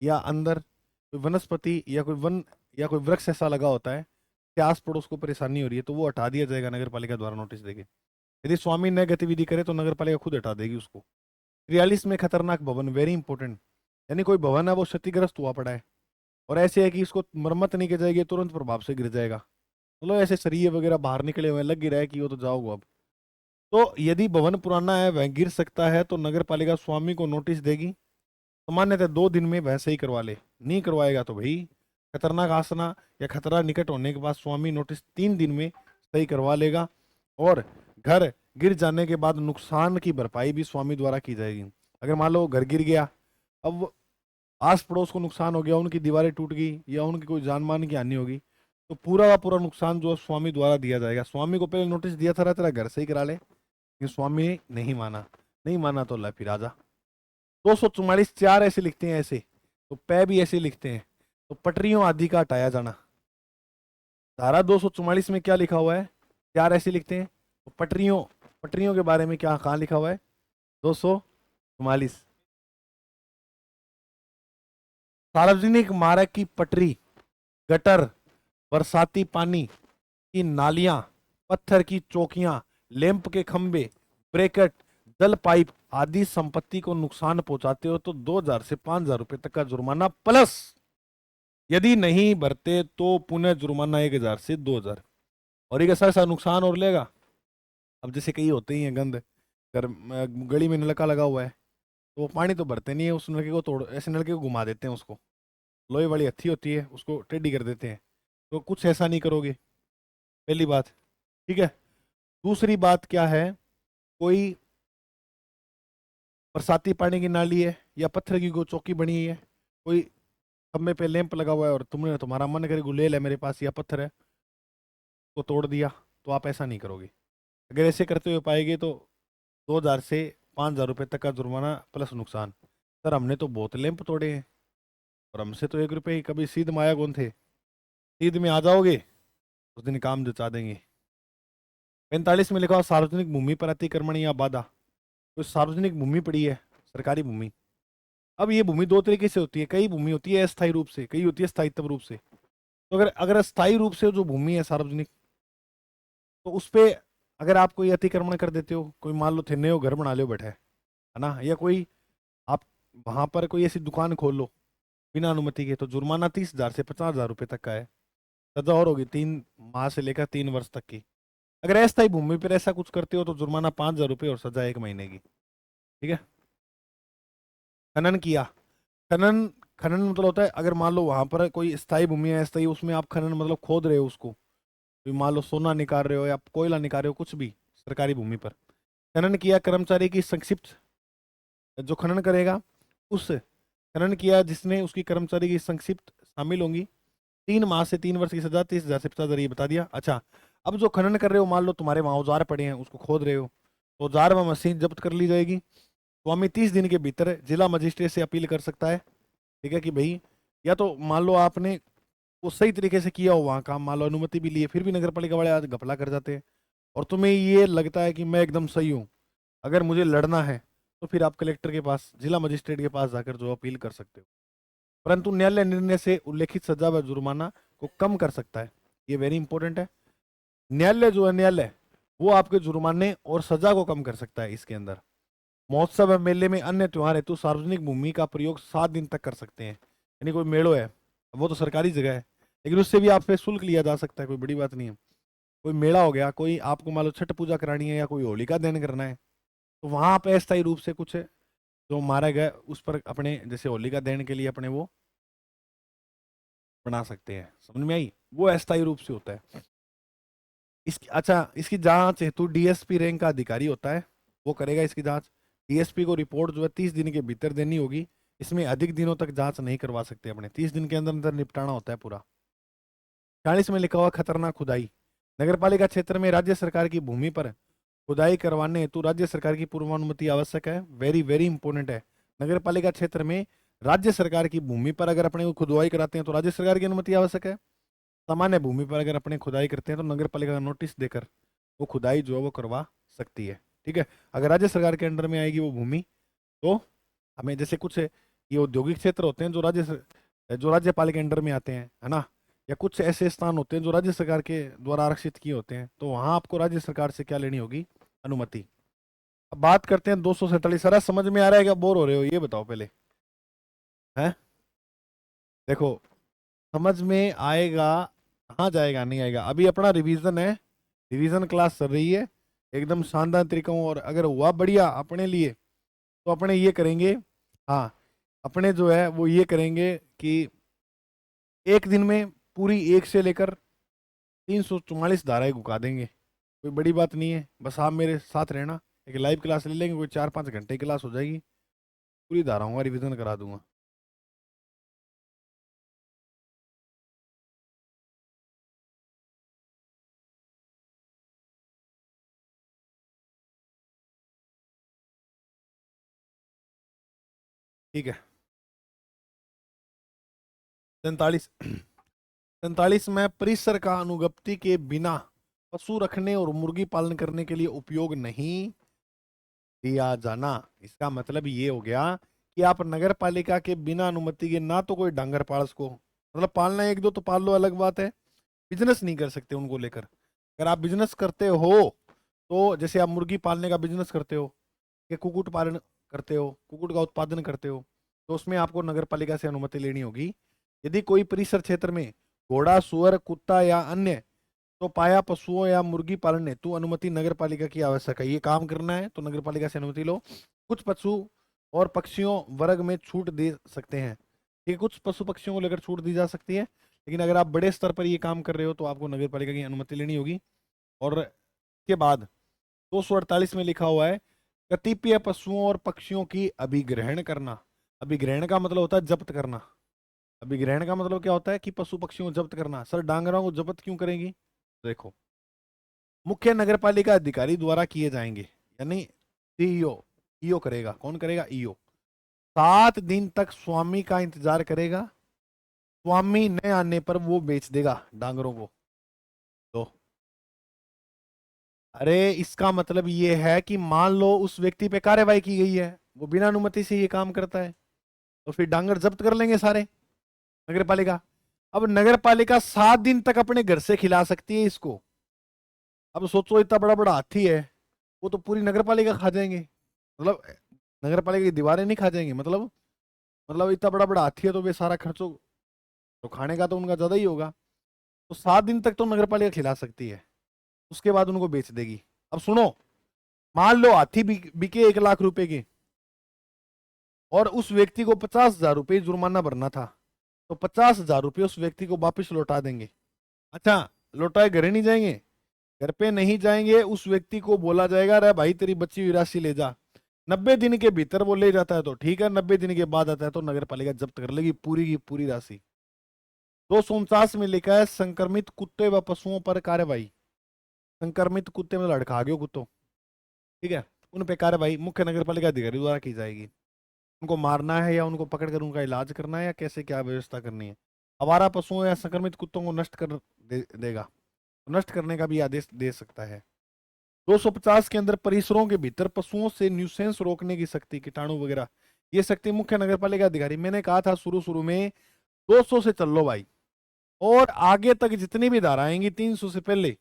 या अंदर कोई वनस्पति या कोई वन या कोई वृक्ष ऐसा लगा होता है कि आस पड़ोस को परेशानी हो रही है, तो वो हटा दिया जाएगा नगर पालिका द्वारा नोटिस देके। यदि स्वामी नए गतिविधि करे तो नगर पालिका खुद हटा देगी उसको। 43 में खतरनाक भवन, वेरी इंपॉर्टेंट, यानी कोई भवन है वो क्षतिग्रस्त हुआ पड़ा है और ऐसे है कि इसको मरम्मत नहीं की जाएगी, तुरंत प्रभाव से गिर जाएगा। चलो ऐसे सरिये वगैरह बाहर निकले हुए हैं, लग गिरा है कि वो तो जाओगे अब। तो यदि भवन पुराना है, वह गिर सकता है, तो नगर पालिका स्वामी को नोटिस देगी। सामान्यतः 2 दिन में वह सही करवा ले, नहीं करवाएगा तो भाई खतरनाक आसना या खतरा निकट होने के बाद स्वामी नोटिस 3 दिन में सही करवा लेगा। और घर गिर जाने के बाद नुकसान की भरपाई भी स्वामी द्वारा की जाएगी। अगर मान लो घर गिर गया, अब आस पड़ोस को नुकसान हो गया, उनकी दीवारें टूट गई या उनकी कोई जान मान की हानि होगी, तो पूरा का पूरा नुकसान जो है स्वामी द्वारा दिया जाएगा। स्वामी को पहले नोटिस दिया था तेरा घर सही करा ले, लेकिन स्वामी ने नहीं माना, नहीं माना तो ला फिर आजा। 244 4 ऐसे लिखते हैं, ऐसे तो पै भी ऐसे लिखते हैं, तो पटरियों आदि का हटाया जाना। धारा 244 में क्या लिखा हुआ है? 4 ऐसे लिखते हैं, तो पटरियों पटरियों के बारे में क्या कहाँ लिखा हुआ है? 244, सार्वजनिक मार्ग की पटरी, गटर, बरसाती पानी की नालियां, पत्थर की चौकियां, लैंप के खंभे, ब्रेकेट, जल पाइप आदि संपत्ति को नुकसान पहुंचाते हो तो 2,000 से 5,000 रुपए तक का जुर्माना, प्लस यदि नहीं भरते तो पुनः जुर्माना 1,000 से 2,000। और एक ऐसा ऐसा नुकसान और लेगा। अब जैसे कई होते ही हैं गंद, गली में नलका लगा हुआ है, तो वो पानी तो भरते नहीं है, उस नलके को तोड़, ऐसे नलके को घुमा देते हैं, उसको लोहे वाली हत्थी होती है उसको टेढ़ी कर देते हैं। तो कुछ ऐसा नहीं करोगे, पहली बात, ठीक है। दूसरी बात क्या है, कोई बरसाती पानी की नाली है या पत्थर की कोई चौकी बनी है, कोई खंबे पे लैंप लगा हुआ है और तुम्हारा मन करे गुलेल है मेरे पास या पत्थर है, तो तोड़ दिया, तो आप ऐसा नहीं करोगे। अगर ऐसे करते हुए पाएंगे तो 2,000 से 5,000 रुपये तक का जुर्माना प्लस नुकसान। सर हमने तो बहुत लैंप तोड़े हैं और हमसे तो 1 रुपये ही, कभी सीध माया कौन थे, सीध में आ जाओगे उस दिन काम जचा देंगे। 45 में लिखा हुआ सार्वजनिक भूमि पर अतिक्रमण या बाधा। तो सार्वजनिक भूमि पड़ी है, सरकारी भूमि। अब ये भूमि दो तरीके से होती है, कई भूमि होती है अस्थायी रूप से, कई होती है स्थायित्व रूप से। तो अगर अगर अस्थायी रूप से जो भूमि है सार्वजनिक, तो उस पे अगर आप कोई अतिक्रमण कर देते हो, कोई मान लो थिन्ने हो घर बना लो बैठे है ना, या कोई आप वहां पर कोई ऐसी दुकान खोल लो बिना अनुमति के, तो जुर्माना 30,000 से 50,000 रुपये तक का है। सजा और होगी 3 माह से लेकर 3 वर्ष तक की। अगर अस्थायी भूमि पर ऐसा कुछ करते हो तो जुर्माना 5,000 रुपये और सजा 1 महीने की, ठीक है। खनन किया, खनन खनन मतलब होता है अगर मान लो वहां पर कोई स्थायी भूमि है, स्थायी, उसमें आप खनन मतलब खोद रहे हो उसको, कोई मान लो सोना निकाल रहे हो या कोयला निकाल रहे हो, कुछ भी सरकारी भूमि पर। खनन किया कर्मचारी की संक्षिप्त, जो खनन करेगा उस खनन किया जिसमें उसकी कर्मचारी की संक्षिप्त शामिल होंगी, 3 माह से 3 वर्ष की सजा, 30,000 से 50,000, ये बता दिया। अच्छा, अब जो खनन कर रहे हो, मान लो तुम्हारे वहां औजार पड़े हैं, उसको खोद रहे हो, तो औजार व मशीन जब्त कर ली जाएगी। स्वामी 30 दिन के भीतर जिला मजिस्ट्रेट से अपील कर सकता है, ठीक है, कि भाई, या तो मान लो आपने वो सही तरीके से किया हो वहाँ काम, मान लो अनुमति भी लिए, फिर भी नगर पालिका वाले आज घपला कर जाते हैं, और तुम्हें ये लगता है कि मैं एकदम सही हूँ, अगर मुझे लड़ना है तो फिर आप कलेक्टर के पास, जिला मजिस्ट्रेट के पास जाकर जो अपील कर सकते हो। परंतु न्यायालय निर्णय से उल्लेखित सजा व जुर्माना को कम कर सकता है, ये वेरी इंपॉर्टेंट है। न्यायालय जो है, न्यायालय वो आपके जुर्माने और सजा को कम कर सकता है इसके अंदर। महोत्सव व मेले में अन्य त्योहार हेतु सार्वजनिक भूमि का प्रयोग 7 दिन तक कर सकते हैं। यानी कोई मेड़ो है, वो तो सरकारी जगह है, लेकिन उससे भी आपसे शुल्क लिया जा सकता है, कोई बड़ी बात नहीं है। कोई मेला हो गया, कोई आपको मान लो छठ पूजा करानी है या कोई होलिका दहन करना है, तो वहां आप अस्थायी रूप से कुछ जो मारा गया उस पर अपने, जैसे होलिका दहन के लिए अपने वो बना सकते हैं। समझ में आई? वो अस्थायी रूप से होता है। इसकी, अच्छा, इसकी जांच हेतु डीएसपी रैंक का अधिकारी होता है, वो करेगा इसकी जांच। डीएसपी को रिपोर्ट जो है 30 दिन के भीतर देनी होगी। इसमें अधिक दिनों तक जांच नहीं करवा सकते अपने, 30 दिन के अंदर अंदर निपटाना होता है पूरा। 40 में लिखा हुआ खतरनाक खुदाई। नगर पालिका क्षेत्र में राज्य सरकार की भूमि पर खुदाई करवाने हेतु राज्य सरकार की पूर्वानुमति आवश्यक है। वेरी वेरी इंपॉर्टेंट है। नगर पालिका क्षेत्र में राज्य सरकार की भूमि पर अगर अपने को खुदाई कराते हैं तो राज्य सरकार की अनुमति आवश्यक है। सामान्य भूमि पर अगर अपने खुदाई करते हैं तो नगर पालिका का नोटिस देकर वो खुदाई जो है वो करवा सकती है। ठीक है, अगर राज्य सरकार के अंडर में आएगी वो भूमि, तो हमें, जैसे कुछ ये औद्योगिक क्षेत्र होते हैं जो राज्यपाल के अंडर में आते हैं, है ना, या कुछ ऐसे स्थान होते हैं जो राज्य सरकार के द्वारा आरक्षित किए होते हैं, तो वहां आपको राज्य सरकार से क्या लेनी होगी? अनुमति। अब बात करते हैं 247। सारा समझ में आ रहा है क्या? बोर हो रहे हो? ये बताओ पहले। है, देखो, समझ में आएगा, कहाँ जाएगा, नहीं आएगा। अभी अपना रिवीजन है, रिवीजन क्लास चल रही है एकदम शानदार तरीकों, और अगर हुआ बढ़िया अपने लिए तो अपने ये करेंगे, हाँ, अपने जो है वो ये करेंगे कि एक दिन में पूरी 1 से लेकर 344 धाराएं घुका देंगे। कोई बड़ी बात नहीं है, बस आप मेरे साथ रहना। एक लाइव क्लास ले लेंगे, कोई 4-5 घंटे की क्लास हो जाएगी, पूरी धाराओं का रिवीजन करा दूंगा। ठीक है। 43। 43 में परिसर का अनुज्ञप्ति के बिना पशु रखने और मुर्गी पालन करने के लिए उपयोग नहीं दिया जाना। इसका मतलब ये हो गया कि आप नगर पालिका के बिना अनुमति के ना तो कोई डांगर पाल सको, मतलब पालना एक दो तो पाल लो, अलग बात है, बिजनेस नहीं कर सकते उनको लेकर। अगर आप बिजनेस करते हो, तो जैसे आप मुर्गी पालने का बिजनेस करते हो या कुक्कुट पालन करते हो, कुक्कुट का उत्पादन करते हो, तो उसमें आपको नगर पालिका से अनुमति लेनी होगी। यदि कोई परिसर क्षेत्र में घोड़ा, सुअर, कुत्ता या अन्य तो पाया पशुओं या मुर्गी पालन हेतु अनुमति नगर पालिका की आवश्यक है। ये काम करना है तो नगर पालिका से अनुमति लो। कुछ पशु और पक्षियों वर्ग में छूट दे सकते हैं, ठीक है, कुछ पशु पक्षियों को लेकर छूट दी जा सकती है, लेकिन अगर आप बड़े स्तर पर ये काम कर रहे हो तो आपको नगर पालिका की अनुमति लेनी होगी। और के बाद 248 में लिखा हुआ है, कतिपय पशुओं और पक्षियों की अभिग्रहण करना। अभिग्रहण का मतलब होता है जब्त करना। अभिग्रहण का मतलब क्या होता है? कि पशु पक्षियों को जब्त करना। सर, डांगरों को जब्त क्यों करेंगी? देखो, मुख्य नगरपालिका अधिकारी द्वारा किए जाएंगे, यानी सीईओ, ईओ करेगा। कौन करेगा? ईओ। 7 दिन तक स्वामी का इंतजार करेगा, स्वामी न आने पर वो बेच देगा डांगरों को। तो अरे, इसका मतलब ये है कि मान लो उस व्यक्ति पे कार्रवाई की गई है, वो बिना अनुमति से ये काम करता है, तो फिर डांगर जब्त कर लेंगे सारे नगर पालिका। अब नगर पालिका 7 दिन तक अपने घर से खिला सकती है इसको। अब सोचो, इतना बड़ा बड़ा हाथी है, वो तो पूरी नगर पालिका खा जाएंगे, मतलब नगर पालिका की दीवारें नहीं खा जाएंगे, मतलब इतना बड़ा बड़ा हाथी है तो वे सारा खर्चो तो खाने का तो उनका ज्यादा ही होगा। तो 7 दिन तक तो नगर पालिका खिला सकती है, उसके बाद उनको बेच देगी। अब सुनो, मान लो हाथी बिके 1 लाख रुपए के, और उस व्यक्ति को 50,000 रुपये जुर्माना भरना था, तो 50,000 रुपये उस व्यक्ति को वापिस लौटा देंगे। अच्छा, लौटाए घरे नहीं जाएंगे? घर पे नहीं जाएंगे, उस व्यक्ति को बोला जाएगा, अरे भाई तेरी बच्ची हुई राशि ले जा। 90 दिन के भीतर वो ले जाता है तो ठीक है, 90 दिन के बाद आता है तो नगर पालिका जब्त कर लेगी पूरी की पूरी राशि। 249 में लिखा है संक्रमित कुत्ते व पशुओं पर कार्यवाही। संक्रमित कुत्ते में लड़का गयो कुत्तों, ठीक है, उन पे कार्यवाही मुख्य नगर पालिका अधिकारी द्वारा की जाएगी। उनको मारना है या उनको पकड़कर उनका इलाज करना है या कैसे क्या व्यवस्था करनी है। आवारा पशुओं या संक्रमित कुत्तों को नष्ट कर देगा, नष्ट करने का भी आदेश दे सकता है। 250 के अंदर परिसरों के भीतर पशुओं से न्यूसेंस रोकने की शक्ति, कीटाणु वगैरह, ये शक्ति मुख्य नगर पालिका अधिकारी। मैंने कहा था शुरू शुरू में 200 से चल लो भाई, और आगे तक जितनी भी धारा आएंगी 300 से पहले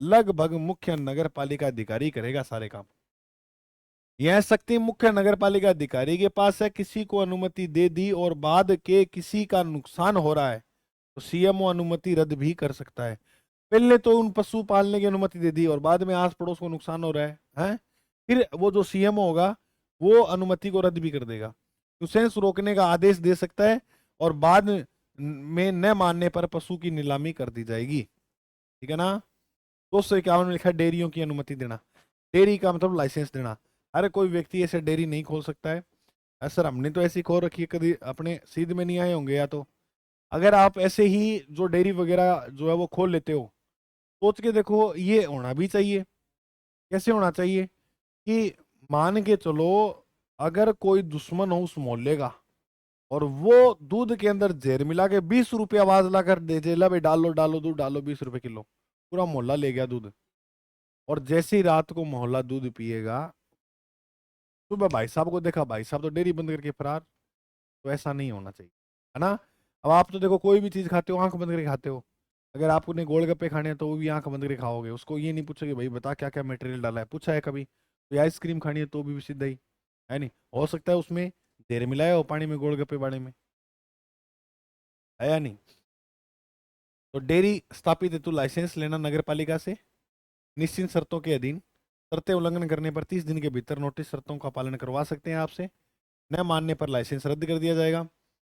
लगभग मुख्य नगर पालिका अधिकारी करेगा सारे काम। यह शक्ति मुख्य नगर पालिका अधिकारी के पास है। किसी को अनुमति दे दी और बाद के किसी का नुकसान हो रहा है तो सीएमओ अनुमति रद्द भी कर सकता है। पहले तो उन पशु पालने की अनुमति दे दी और बाद में आस पड़ोस को नुकसान हो रहा है, हैं? फिर वो जो सीएमओ होगा वो अनुमति को रद्द भी कर देगा, न्यूसेंस रोकने का आदेश दे सकता है और बाद में न मानने पर पशु की नीलामी कर दी जाएगी, ठीक है ना। 251 में लिखा है डेयरियों की अनुमति देना। डेयरी का मतलब लाइसेंस देना। अरे कोई व्यक्ति ऐसे डेयरी नहीं खोल सकता है। सर हमने तो ऐसी खोल रखी है, कभी अपने सीध में नहीं आए होंगे या तो। अगर आप ऐसे ही जो डेयरी वगैरह जो है वो खोल लेते हो, सोच के देखो ये होना भी चाहिए। कैसे होना चाहिए कि मान के चलो अगर कोई दुश्मन हो उस मोहल्ले का और वो दूध के अंदर जहर मिला के 20 रुपये आवाज ला कर दे दे, ला भाई डालो डालो दूध डालो 20 रुपए किलो, पूरा मोहल्ला ले गया दूध। और जैसे ही रात को मोहल्ला दूध पिएगा, सुबह भाई साहब को देखा भाई साहब तो डेयरी बंद करके फरार। तो ऐसा नहीं होना चाहिए, है ना। अब आप तो देखो कोई भी चीज खाते हो आंख बंद करके खाते हो। अगर आपने गोलगप्पे खाने हैं तो वो भी आंख बंद करके खाओगे। उसको ये नहीं पूछोगे भाई बता क्या क्या मटेरियल डाला है, पूछा है कभी? तो आइसक्रीम खानी है तो भी सीधा ही, है नहीं, हो सकता है उसमें देर मिलाया हो पानी में, गोलगप्पे बाड़े में, है या नहीं। तो डेयरी स्थापित हेतु लाइसेंस लेना नगर पालिका से निश्चित शर्तों के अधीन। शर्तें उल्लंघन करने पर 30 दिन के भीतर नोटिस शर्तों का पालन करवा सकते हैं आपसे। न मानने पर लाइसेंस रद्द कर दिया जाएगा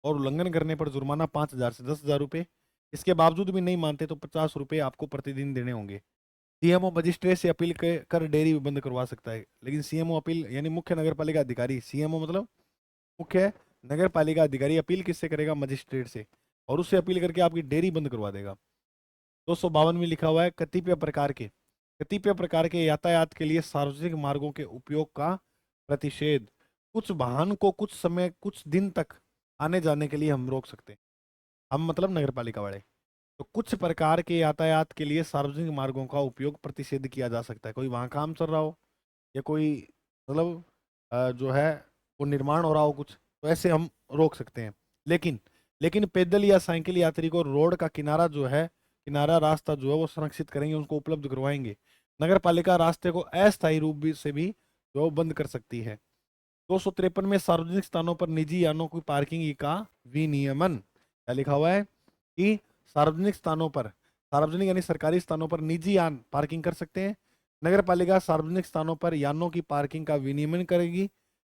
और उल्लंघन करने पर जुर्माना 5,000 से 10,000 रुपये। इसके बावजूद भी नहीं मानते तो 50 रुपये आपको प्रतिदिन देने होंगे। सीएमओ मजिस्ट्रेट से अपील कर डेयरी बंद करवा सकता है, लेकिन सीएमओ अपील यानी मुख्य नगर पालिका अधिकारी, सीएमओ मतलब मुख्य नगर पालिका अधिकारी, अपील किससे करेगा? मजिस्ट्रेट से, और उससे अपील करके आपकी डेयरी बंद करवा देगा। 252 में लिखा हुआ है कतिपय प्रकार के यातायात के लिए सार्वजनिक मार्गों के उपयोग का प्रतिषेध। कुछ वाहन को कुछ समय कुछ दिन तक आने जाने के लिए हम रोक सकते हैं, हम मतलब नगर पालिका वाले। तो कुछ प्रकार के यातायात के लिए सार्वजनिक मार्गों का उपयोग प्रतिषेध किया जा सकता है। कोई वहाँ काम चल रहा हो या कोई मतलब जो है वो निर्माण हो रहा हो कुछ, तो ऐसे हम रोक सकते हैं। लेकिन लेकिन पैदल या साइकिल यात्री को रोड का किनारा जो है, किनारा रास्ता जो है वो संरक्षित करेंगे, उनको उपलब्ध करवाएंगे। नगर पालिका रास्ते को अस्थायी रूप से भी जो है वो बंद कर सकती है। 253 में सार्वजनिक स्थानों पर निजी यानों की पार्किंग का विनियमन। क्या लिखा हुआ है कि सार्वजनिक स्थानों पर, सार्वजनिक यानी सरकारी स्थानों पर निजी यान पार्किंग कर सकते हैं। नगर पालिका सार्वजनिक स्थानों पर यानों की पार्किंग का विनियमन करेगी,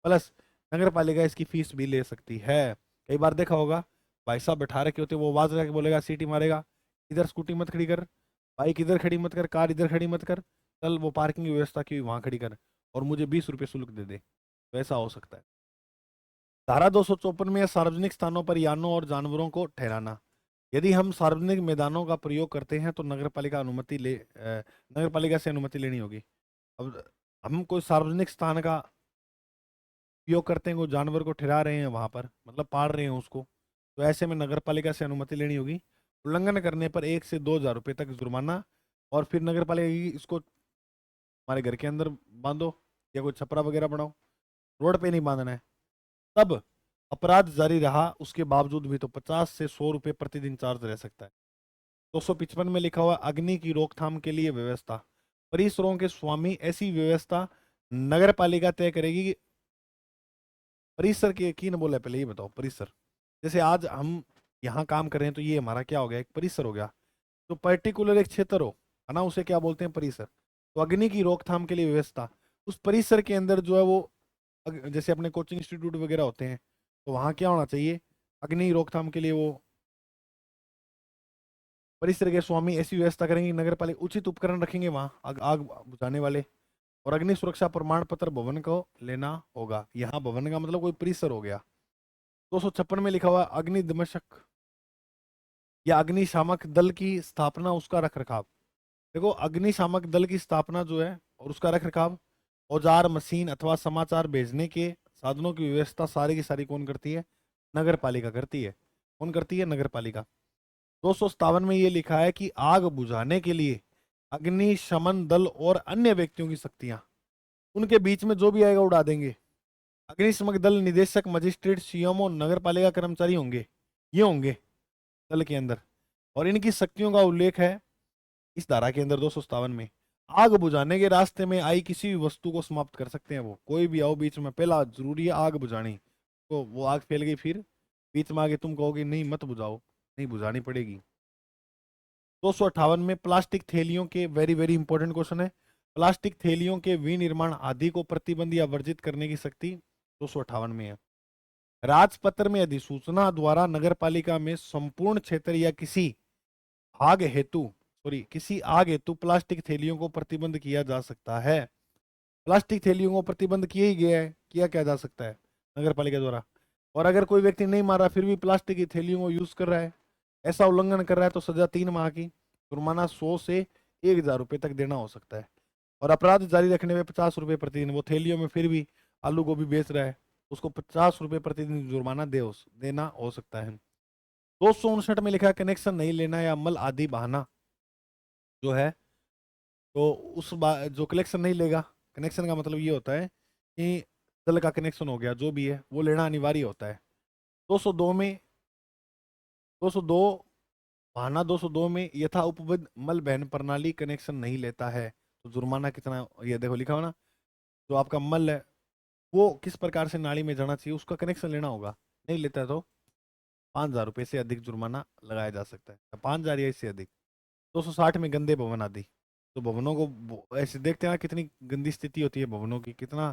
प्लस नगर पालिका इसकी फीस भी ले सकती है। कई बार देखा होगा भाई साहब बैठा रखे होते, वो आवाज लगा बोलेगा, सीटी मारेगा, इधर स्कूटी मत खड़ी कर, बाइक इधर खड़ी मत कर, कार इधर खड़ी मत कर, चल वो पार्किंग की व्यवस्था की वहां खड़ी कर और मुझे 20 रुपये शुल्क दे दे। तो ऐसा हो सकता है। धारा 254 में सार्वजनिक स्थानों पर यानों और जानवरों को ठहराना। यदि हम सार्वजनिक मैदानों का प्रयोग करते हैं तो नगर पालिका से अनुमति लेनी होगी। अब हम कोई सार्वजनिक स्थान का उपयोग करते हैं, कोई जानवर को ठहरा रहे हैं वहां पर, मतलब पाल रहे हैं उसको, तो ऐसे में नगर पालिका से अनुमति लेनी होगी। उल्लंघन करने पर 1 से 2,000 रुपये तक जुर्माना, और फिर नगर पालिका इसको हमारे घर के अंदर बांधो या कोई छपरा वगैरह बनाओ, रोड पे नहीं बांधना है। तब अपराध जारी रहा उसके बावजूद भी तो 50 से 100 रुपये प्रतिदिन चार्ज रह सकता है। 255 में लिखा हुआ अग्नि की रोकथाम के लिए व्यवस्था। परिसरों के स्वामी ऐसी व्यवस्था नगर पालिका तय करेगी। परिसर के की न बोले, पहले ये बताओ परिसर, जैसे आज हम यहाँ काम कर रहे हैं तो ये हमारा क्या हो गया? एक परिसर हो गया। तो पर्टिकुलर एक क्षेत्र हो, है ना, उसे क्या बोलते हैं? परिसर। तो अग्नि की रोकथाम के लिए व्यवस्था, उस परिसर के अंदर जो है वो जैसे अपने कोचिंग इंस्टीट्यूट वगैरह होते हैं तो वहाँ क्या होना चाहिए? अग्नि रोकथाम के लिए वो परिसर के स्वामी ऐसी व्यवस्था करेंगे, नगर पालिका उचित उपकरण रखेंगे वहाँ आग बुझाने वाले, और अग्नि सुरक्षा प्रमाण पत्र भवन को लेना होगा। यहाँ भवन का मतलब कोई परिसर हो गया। 256 में लिखा हुआ अग्नि दमशक या अग्निशामक दल की स्थापना, उसका रख रखाव। देखो अग्निशामक दल की स्थापना जो है और उसका रख रखाव, औजार मशीन अथवा समाचार भेजने के साधनों की व्यवस्था सारी की सारी कौन करती है? नगर पालिका करती है। कौन करती है? नगर पालिका। 257 में ये लिखा है कि आग बुझाने के लिए अग्निशमन दल और अन्य व्यक्तियों की शक्तियां, उनके बीच में जो भी आएगा उड़ा देंगे। अग्निशमन दल निदेशक, मजिस्ट्रेट, सीएमओ, नगर पालिका कर्मचारी होंगे, ये होंगे दल के अंदर। और इनकी शक्तियों का उल्लेख है इस धारा के अंदर 257 में। आग बुझाने के रास्ते में आई किसी भी वस्तु को समाप्त कर सकते हैं वो, कोई भी आओ बीच में, पहला जरूरी है आग बुझानी। तो वो आग फैल गई, फिर बीच में आगे तुम कहोगे नहीं मत बुझाओ, नहीं बुझानी पड़ेगी। 258 में प्लास्टिक थैलियों के, वेरी वेरी इंपॉर्टेंट क्वेश्चन है, प्लास्टिक थैलियों के विनिर्माण आदि को प्रतिबंध या वर्जित करने की शक्ति 258 में है। राजपत्र में अधिसूचना द्वारा नगर पालिका में संपूर्ण क्षेत्र या किसी आग हेतु, सॉरी किसी आग हेतु प्लास्टिक थैलियों को प्रतिबंध किया जा सकता है। प्लास्टिक थैलियों को प्रतिबंध किया ही गया है, किया क्या जा सकता है नगर पालिका द्वारा। और अगर कोई व्यक्ति नहीं मारा फिर भी प्लास्टिक की थैलियों को यूज कर रहा है, ऐसा उल्लंघन कर रहा है, तो सजा 3 माह की, जुर्माना 100 से 1,000 रुपए तक देना हो सकता है। और अपराध जारी रखने में 50 रुपए प्रतिदिन। वो थैलियों में फिर भी आलू गोभी बेच रहा है, उसको 50 रुपए प्रतिदिन जुर्माना देना हो सकता है। 259 में लिखा है कनेक्शन नहीं लेना या मल आदि बहाना जो है, तो जो कलेक्शन नहीं लेगा, कनेक्शन का मतलब ये होता है कि जल का कनेक्शन हो गया जो भी है वो लेना अनिवार्य होता है। 202 में 202 बहाना 202 में यथा उपविध मल बहन प्रणाली कनेक्शन नहीं लेता है तो जुर्माना कितना, ये देखो लिखा हो ना, जो आपका मल है वो किस प्रकार से नाली में जाना चाहिए उसका कनेक्शन लेना होगा, नहीं लेता है तो 5,000 रुपये से अधिक जुर्माना लगाया जा सकता है, 5,000 या इससे अधिक। 260 में गंदे भवन आदि, तो भवनों को ऐसे देखते हैं ना कितनी गंदी स्थिति होती है भवनों की, कितना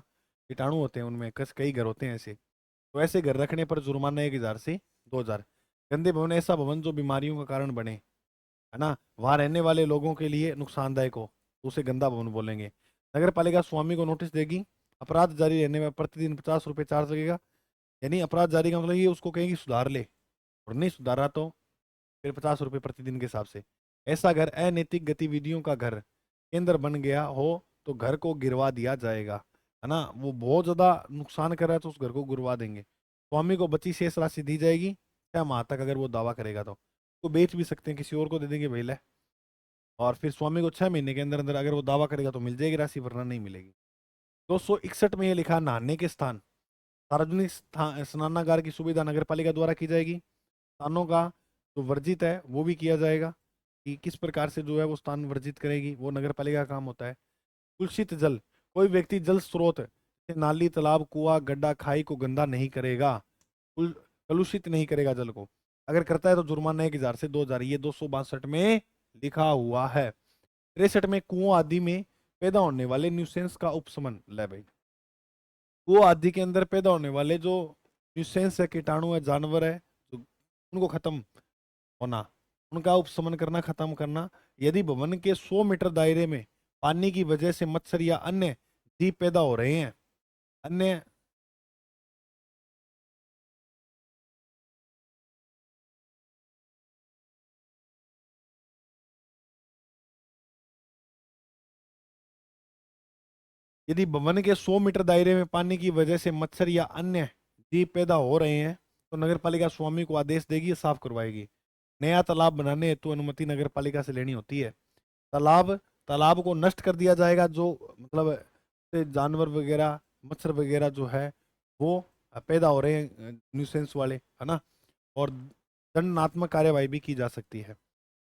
कीटाणु होते हैं उनमें, कई घर होते हैं ऐसे, तो ऐसे घर रखने पर जुर्माना 1,000 से 2,000। गंदे भवन, ऐसा भवन जो बीमारियों का कारण बने, है ना, वहां रहने वाले लोगों के लिए नुकसानदायक हो, तो उसे गंदा भवन बोलेंगे। नगर पालिका स्वामी को नोटिस देगी, अपराध जारी रहने में प्रतिदिन 50 रुपये चार्ज लगेगा। यानी अपराध जारी का मतलब ये उसको कहेगी सुधार ले, और नहीं सुधारा तो फिर 50 रुपये प्रतिदिन के हिसाब से। ऐसा घर अनैतिक गतिविधियों का घर केंद्र बन गया हो तो घर को गिरवा दिया जाएगा, है ना, वो बहुत ज्यादा नुकसान कर रहा है तो उस घर को गिरवा देंगे। स्वामी को बची शेष राशि दी जाएगी 6 माह तक, अगर वो दावा करेगा तो बेच भी सकते हैं, किसी और को दे देंगे भैया। और फिर स्वामी को 6 महीने के अंदर अंदर अगर वो दावा करेगा तो मिल जाएगी राशि, वरना नहीं मिलेगी। 261 में ये लिखा, नहाने के स्थान, सार्वजनिक स्नानागार की सुविधा नगर पालिका द्वारा की जाएगी। स्थानों का जो वर्जित है वो भी किया जाएगा, कि किस प्रकार से जो है वो स्थान वर्जित करेगी, वो नगर पालिका का काम होता है। कुलसित जल, कोई व्यक्ति जल स्रोत जैसे नाली, तालाब, कुआं, गड्ढा, खाई को गंदा नहीं करेगा, कलुषित नहीं करेगा जल को। अगर करता है तो जुर्माना 1,000 से 2,000, ये 262 में लिखा हुआ है। 63 में कुओं आदि में पैदा होने वाले न्यूसेंस का उपशमन, ले भाई, कुओं आदि के अंदर पैदा होने वाले जो न्यूसेंस है, कीटाणु है, जानवर है, तो उनको खत्म होना, उनका उपशमन करना, खत्म करना। यदि भवन के 100 मीटर दायरे में पानी की वजह से मच्छर या अन्य जीव पैदा हो रहे हैं, अन्य, यदि भवन के 100 मीटर दायरे में पानी की वजह से मच्छर या अन्य जीव पैदा हो रहे हैं तो नगर पालिका स्वामी को आदेश देगी, साफ करवाएगी। नया तालाब बनाने हेतु अनुमति नगर पालिका से लेनी होती है। तालाब तालाब को नष्ट कर दिया जाएगा, जो मतलब से जानवर वगैरह, मच्छर वगैरह जो है वो पैदा हो रहे हैं न्यूसेंस वाले, है ना, और दंडात्मक कार्यवाही भी की जा सकती है।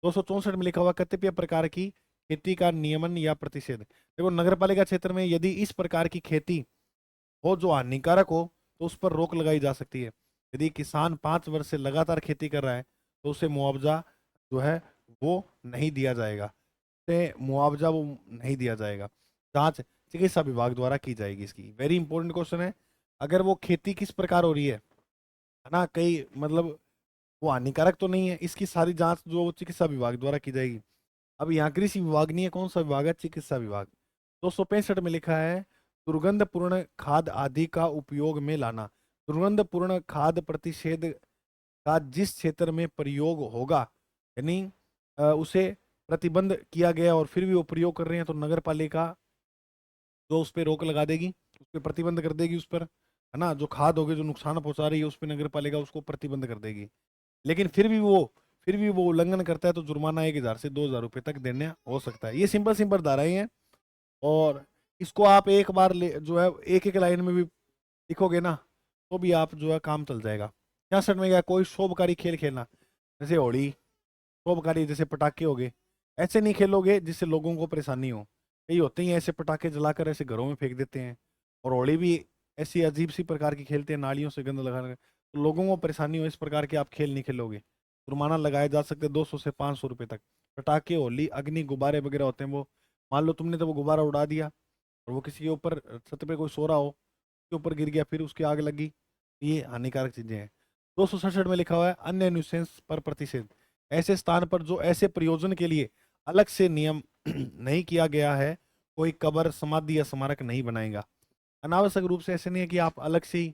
264 में लिखा हुआ, कतिपय प्रकार की खेती का नियमन या प्रतिषेध। देखो नगर पालिका क्षेत्र में यदि इस प्रकार की खेती हो जो हानिकारक हो तो उस पर रोक लगाई जा सकती है। यदि किसान 5 वर्ष से लगातार खेती कर रहा है तो उसे मुआवजा जो है वो नहीं दिया जाएगा, से मुआवजा वो नहीं दिया जाएगा। जांच चिकित्सा विभाग द्वारा की जाएगी इसकी। वेरी इंपॉर्टेंट क्वेश्चन है। अगर वो खेती किस प्रकार हो रही है ना, कई मतलब वो हानिकारक तो नहीं है, इसकी सारी जांच जो वो चिकित्सा विभाग द्वारा की जाएगी। अब यहाँ कृषि विभाग नहीं है, कौन सा विभाग है? चिकित्सा विभाग। 265 में लिखा है, दुर्गंधपूर्ण खाद आदि का उपयोग में लाना। दुर्गंधपूर्ण खाद प्रतिषेध का जिस क्षेत्र में प्रयोग होगा यानी उसे प्रतिबंध किया गया और फिर भी वो प्रयोग कर रहे हैं तो नगर पालिका जो उस पर रोक लगा देगी, उस पर प्रतिबंध कर देगी, उस पर है ना, जो खाद होगी जो नुकसान पहुंचा रही है उस पर नगर पालिका उसको प्रतिबंध कर देगी। लेकिन फिर भी वो उल्लंघन करता है तो जुर्माना 1,000 से 2,000 रुपए तक देने हो सकता है। ये सिंपल सिंपल धाराएं हैं और इसको आप एक बार जो है एक एक लाइन में भी लिखोगे ना तो भी आप जो है काम चल जाएगा। 66 में क्या, कोई शोभकारी खेल खेलना, जैसे होली, शोभकारी जैसे पटाखे हो गए, ऐसे नहीं खेलोगे जिससे लोगों को परेशानी हो। कई होते ही हैं ऐसे पटाखे जलाकर ऐसे घरों में फेंक देते हैं, और होली भी ऐसी अजीब सी प्रकार की खेलते हैं, नालियों से गंद लगा कर, तो लोगों को परेशानी हो, इस प्रकार के आप खेल नहीं खेलोगे। जुर्माना लगाए जा सकते 200 से 500 रुपए तक। पटाखे, होली, अग्नि, गुब्बारे वगैरह होते हैं, वो मान लो तुमने तो वो गुब्बारा उड़ा दिया और वो किसी के ऊपर छत पे कोई सो रहा हो, उसके ऊपर गिर गया, फिर उसकी आग लगी, ये हानिकारक चीजें हैं। 267 में लिखा हुआ है अन्य न्यूसेंस पर प्रतिषेध। ऐसे स्थान पर जो ऐसे प्रयोजन के लिए अलग से नियम नहीं किया गया है, कोई कब्र, समाधि या स्मारक नहीं बनाएगा। अनावश्यक रूप से ऐसे नहीं है कि आप अलग से ही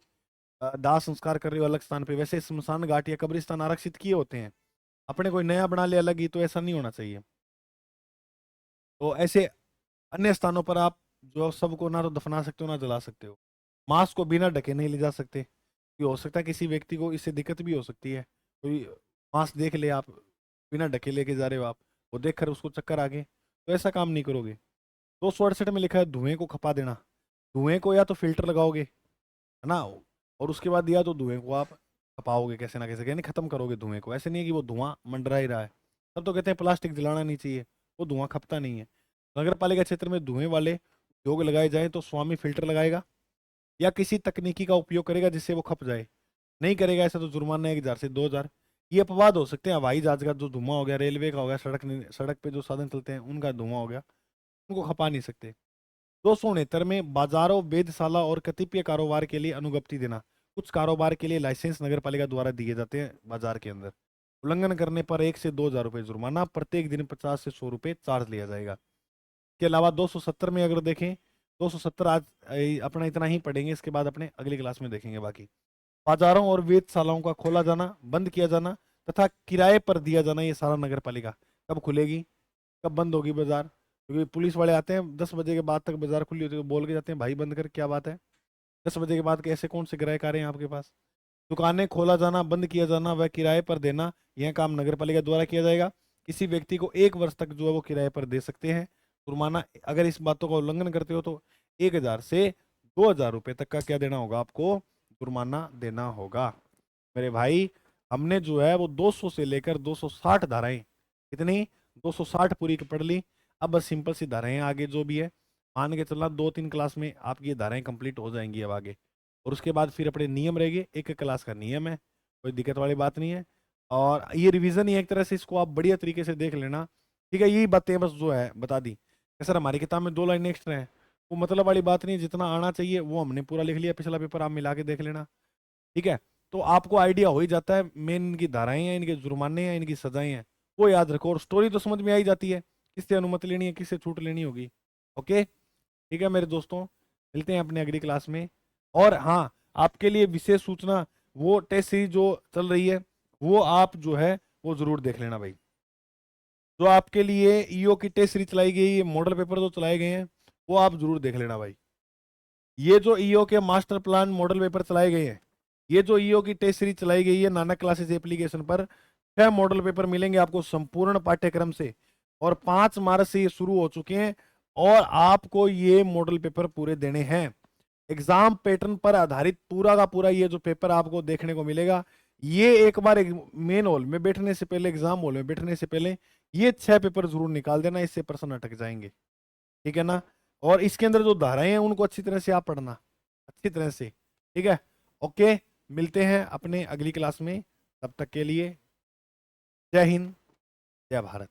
दाह संस्कार कर रहे हो अलग स्थान पे। वैसे स्मशान घाट या कब्रिस्तान आरक्षित किए होते हैं, अपने कोई नया बना ले अलग ही, तो ऐसा नहीं होना चाहिए। तो ऐसे अन्य स्थानों पर आप जो सबको ना तो दफना सकते हो ना जला सकते हो। मांस को बिना ढके नहीं ले जा सकते, ये हो सकता है किसी व्यक्ति को इससे दिक्कत भी हो सकती है। कोई मांस देख ले, आप बिना ढके लेके जा रहे हो, आप वो देख कर उसको चक्कर आ गए, तो ऐसा काम नहीं करोगे। 268 में लिखा है धुएं को खपा देना। धुएं को या तो फिल्टर लगाओगे, है ना, और उसके बाद या तो धुएं को आप खपाओगे कैसे ना कैसे, यानी खत्म करोगे धुएं को। ऐसे नहीं है कि वो धुआं मंडरा ही रहा है। तब तो कहते हैं प्लास्टिक जलाना नहीं चाहिए, वो धुआं खपता नहीं है। नगर पालिका क्षेत्र में धुएं वाले उद्योग लगाए जाए तो स्वामी फिल्टर लगाएगा या किसी तकनीकी का उपयोग करेगा जिससे वो खप जाए। नहीं करेगा ऐसा तो जुर्माना 1,000 से 2,000। ये अपवाद हो सकते हैं, हवाई जहाज का जो धुआं हो गया, रेलवे का हो गया, सड़क पे जो साधन चलते हैं उनका धुआं हो गया, उनको खपा नहीं सकते। 269 में बाजारों, वेधशाला और कतिपय कारोबार के लिए अनुज्ञप्ति देना। कुछ कारोबार के लिए लाइसेंस नगर पालिका द्वारा दिए जाते हैं बाजार के अंदर। उल्लंघन करने पर 1 से 2,000 रुपये जुर्माना, प्रत्येक दिन 50 से 100 रुपये चार्ज लिया जाएगा। के अलावा 270 में अगर देखें, 270 आज अपना इतना ही पढ़ेंगे, इसके बाद अपने अगली क्लास में देखेंगे बाकी। बाजारों और वेधशालाओं का खोला जाना, बंद किया जाना तथा किराए पर दिया जाना, ये सारा नगर पालिका। कब खुलेगी, कब बंद होगी बाजार, क्योंकि पुलिस वाले आते हैं 10 बजे के बाद तक बाजार खुली होती है तो बोल के जाते हैं भाई बंद कर, क्या बात है, 10 बजे के बाद कैसे कौन से ग्राहक आ रहे हैं आपके पास। दुकानें खोला जाना, बंद किया जाना व किराए पर देना, यह काम नगर पालिका द्वारा किया जाएगा। किसी व्यक्ति को 1 वर्ष तक जो है वो किराए पर दे सकते हैं। जुर्माना अगर इस बातों का उल्लंघन करते हो तो 1,000 से 2,000 रुपये तक का क्या देना होगा आपको, जुर्माना देना होगा। मेरे भाई, हमने जो है वो 200 से लेकर 260 धाराएं, कितनी, 260 पूरी पढ़ ली। अब बस सिंपल सी धाराएं आगे जो भी है मान के चलना, 2-3 क्लास में आपकी ये धाराएं कंप्लीट हो जाएंगी अब आगे। और उसके बाद फिर अपने नियम रहेंगे, एक एक क्लास का नियम है, कोई दिक्कत वाली बात नहीं है। और ये रिवीजन ही है एक तरह से, इसको आप बढ़िया तरीके से देख लेना। ठीक है, यही बातें बस जो है बता दी। सर हमारी किताब में 2 लाइन एक्स्ट्रा है, वो मतलब वाली बात नहीं, जितना आना चाहिए वो हमने पूरा लिख लिया, पिछला पेपर आप मिला के देख लेना। ठीक है, तो आपको आइडिया हो ही जाता है मेन इनकी धाराएं हैं, इनके जुर्माने हैं, इनकी सजाएं हैं, वो याद रखो। और स्टोरी तो समझ में आ ही जाती है, किससे अनुमति लेनी है, किससे छूट लेनी होगी। ओके, ठीक है मेरे दोस्तों, मिलते हैं अपने अगली क्लास में। और हाँ, आपके लिए विशेष सूचना, वो टेस्ट सीरीज जो चल रही है वो आप जो है वो जरूर देख लेना भाई। जो आपके लिए ईओ की टेस्ट सीरीज चलाई गई है, मॉडल पेपर जो चलाए गए हैं वो आप जरूर देख लेना भाई। ये जो ईओ के मास्टर प्लान मॉडल पेपर चलाए गए हैं, ये जो ईओ की टेस्ट सीरीज चलाई गई है नानक क्लासेस एप्लीकेशन पर, 6 मॉडल पेपर मिलेंगे आपको संपूर्ण पाठ्यक्रम से, और 5 मार्च से ये शुरू हो चुके हैं, और आपको ये मॉडल पेपर पूरे देने हैं। एग्जाम पैटर्न पर आधारित पूरा का पूरा ये जो पेपर आपको देखने को मिलेगा, ये एक बार मेन हॉल में बैठने से पहले, एग्जाम हॉल में बैठने से पहले ये 6 पेपर जरूर निकाल देना, इससे प्रश्न अटक जाएंगे। ठीक है ना, और इसके अंदर जो धाराएं हैं उनको अच्छी तरह से आप पढ़ना, अच्छी तरह से। ठीक है, ओके, मिलते हैं अपने अगली क्लास में, तब तक के लिए जय हिंद, जय भारत।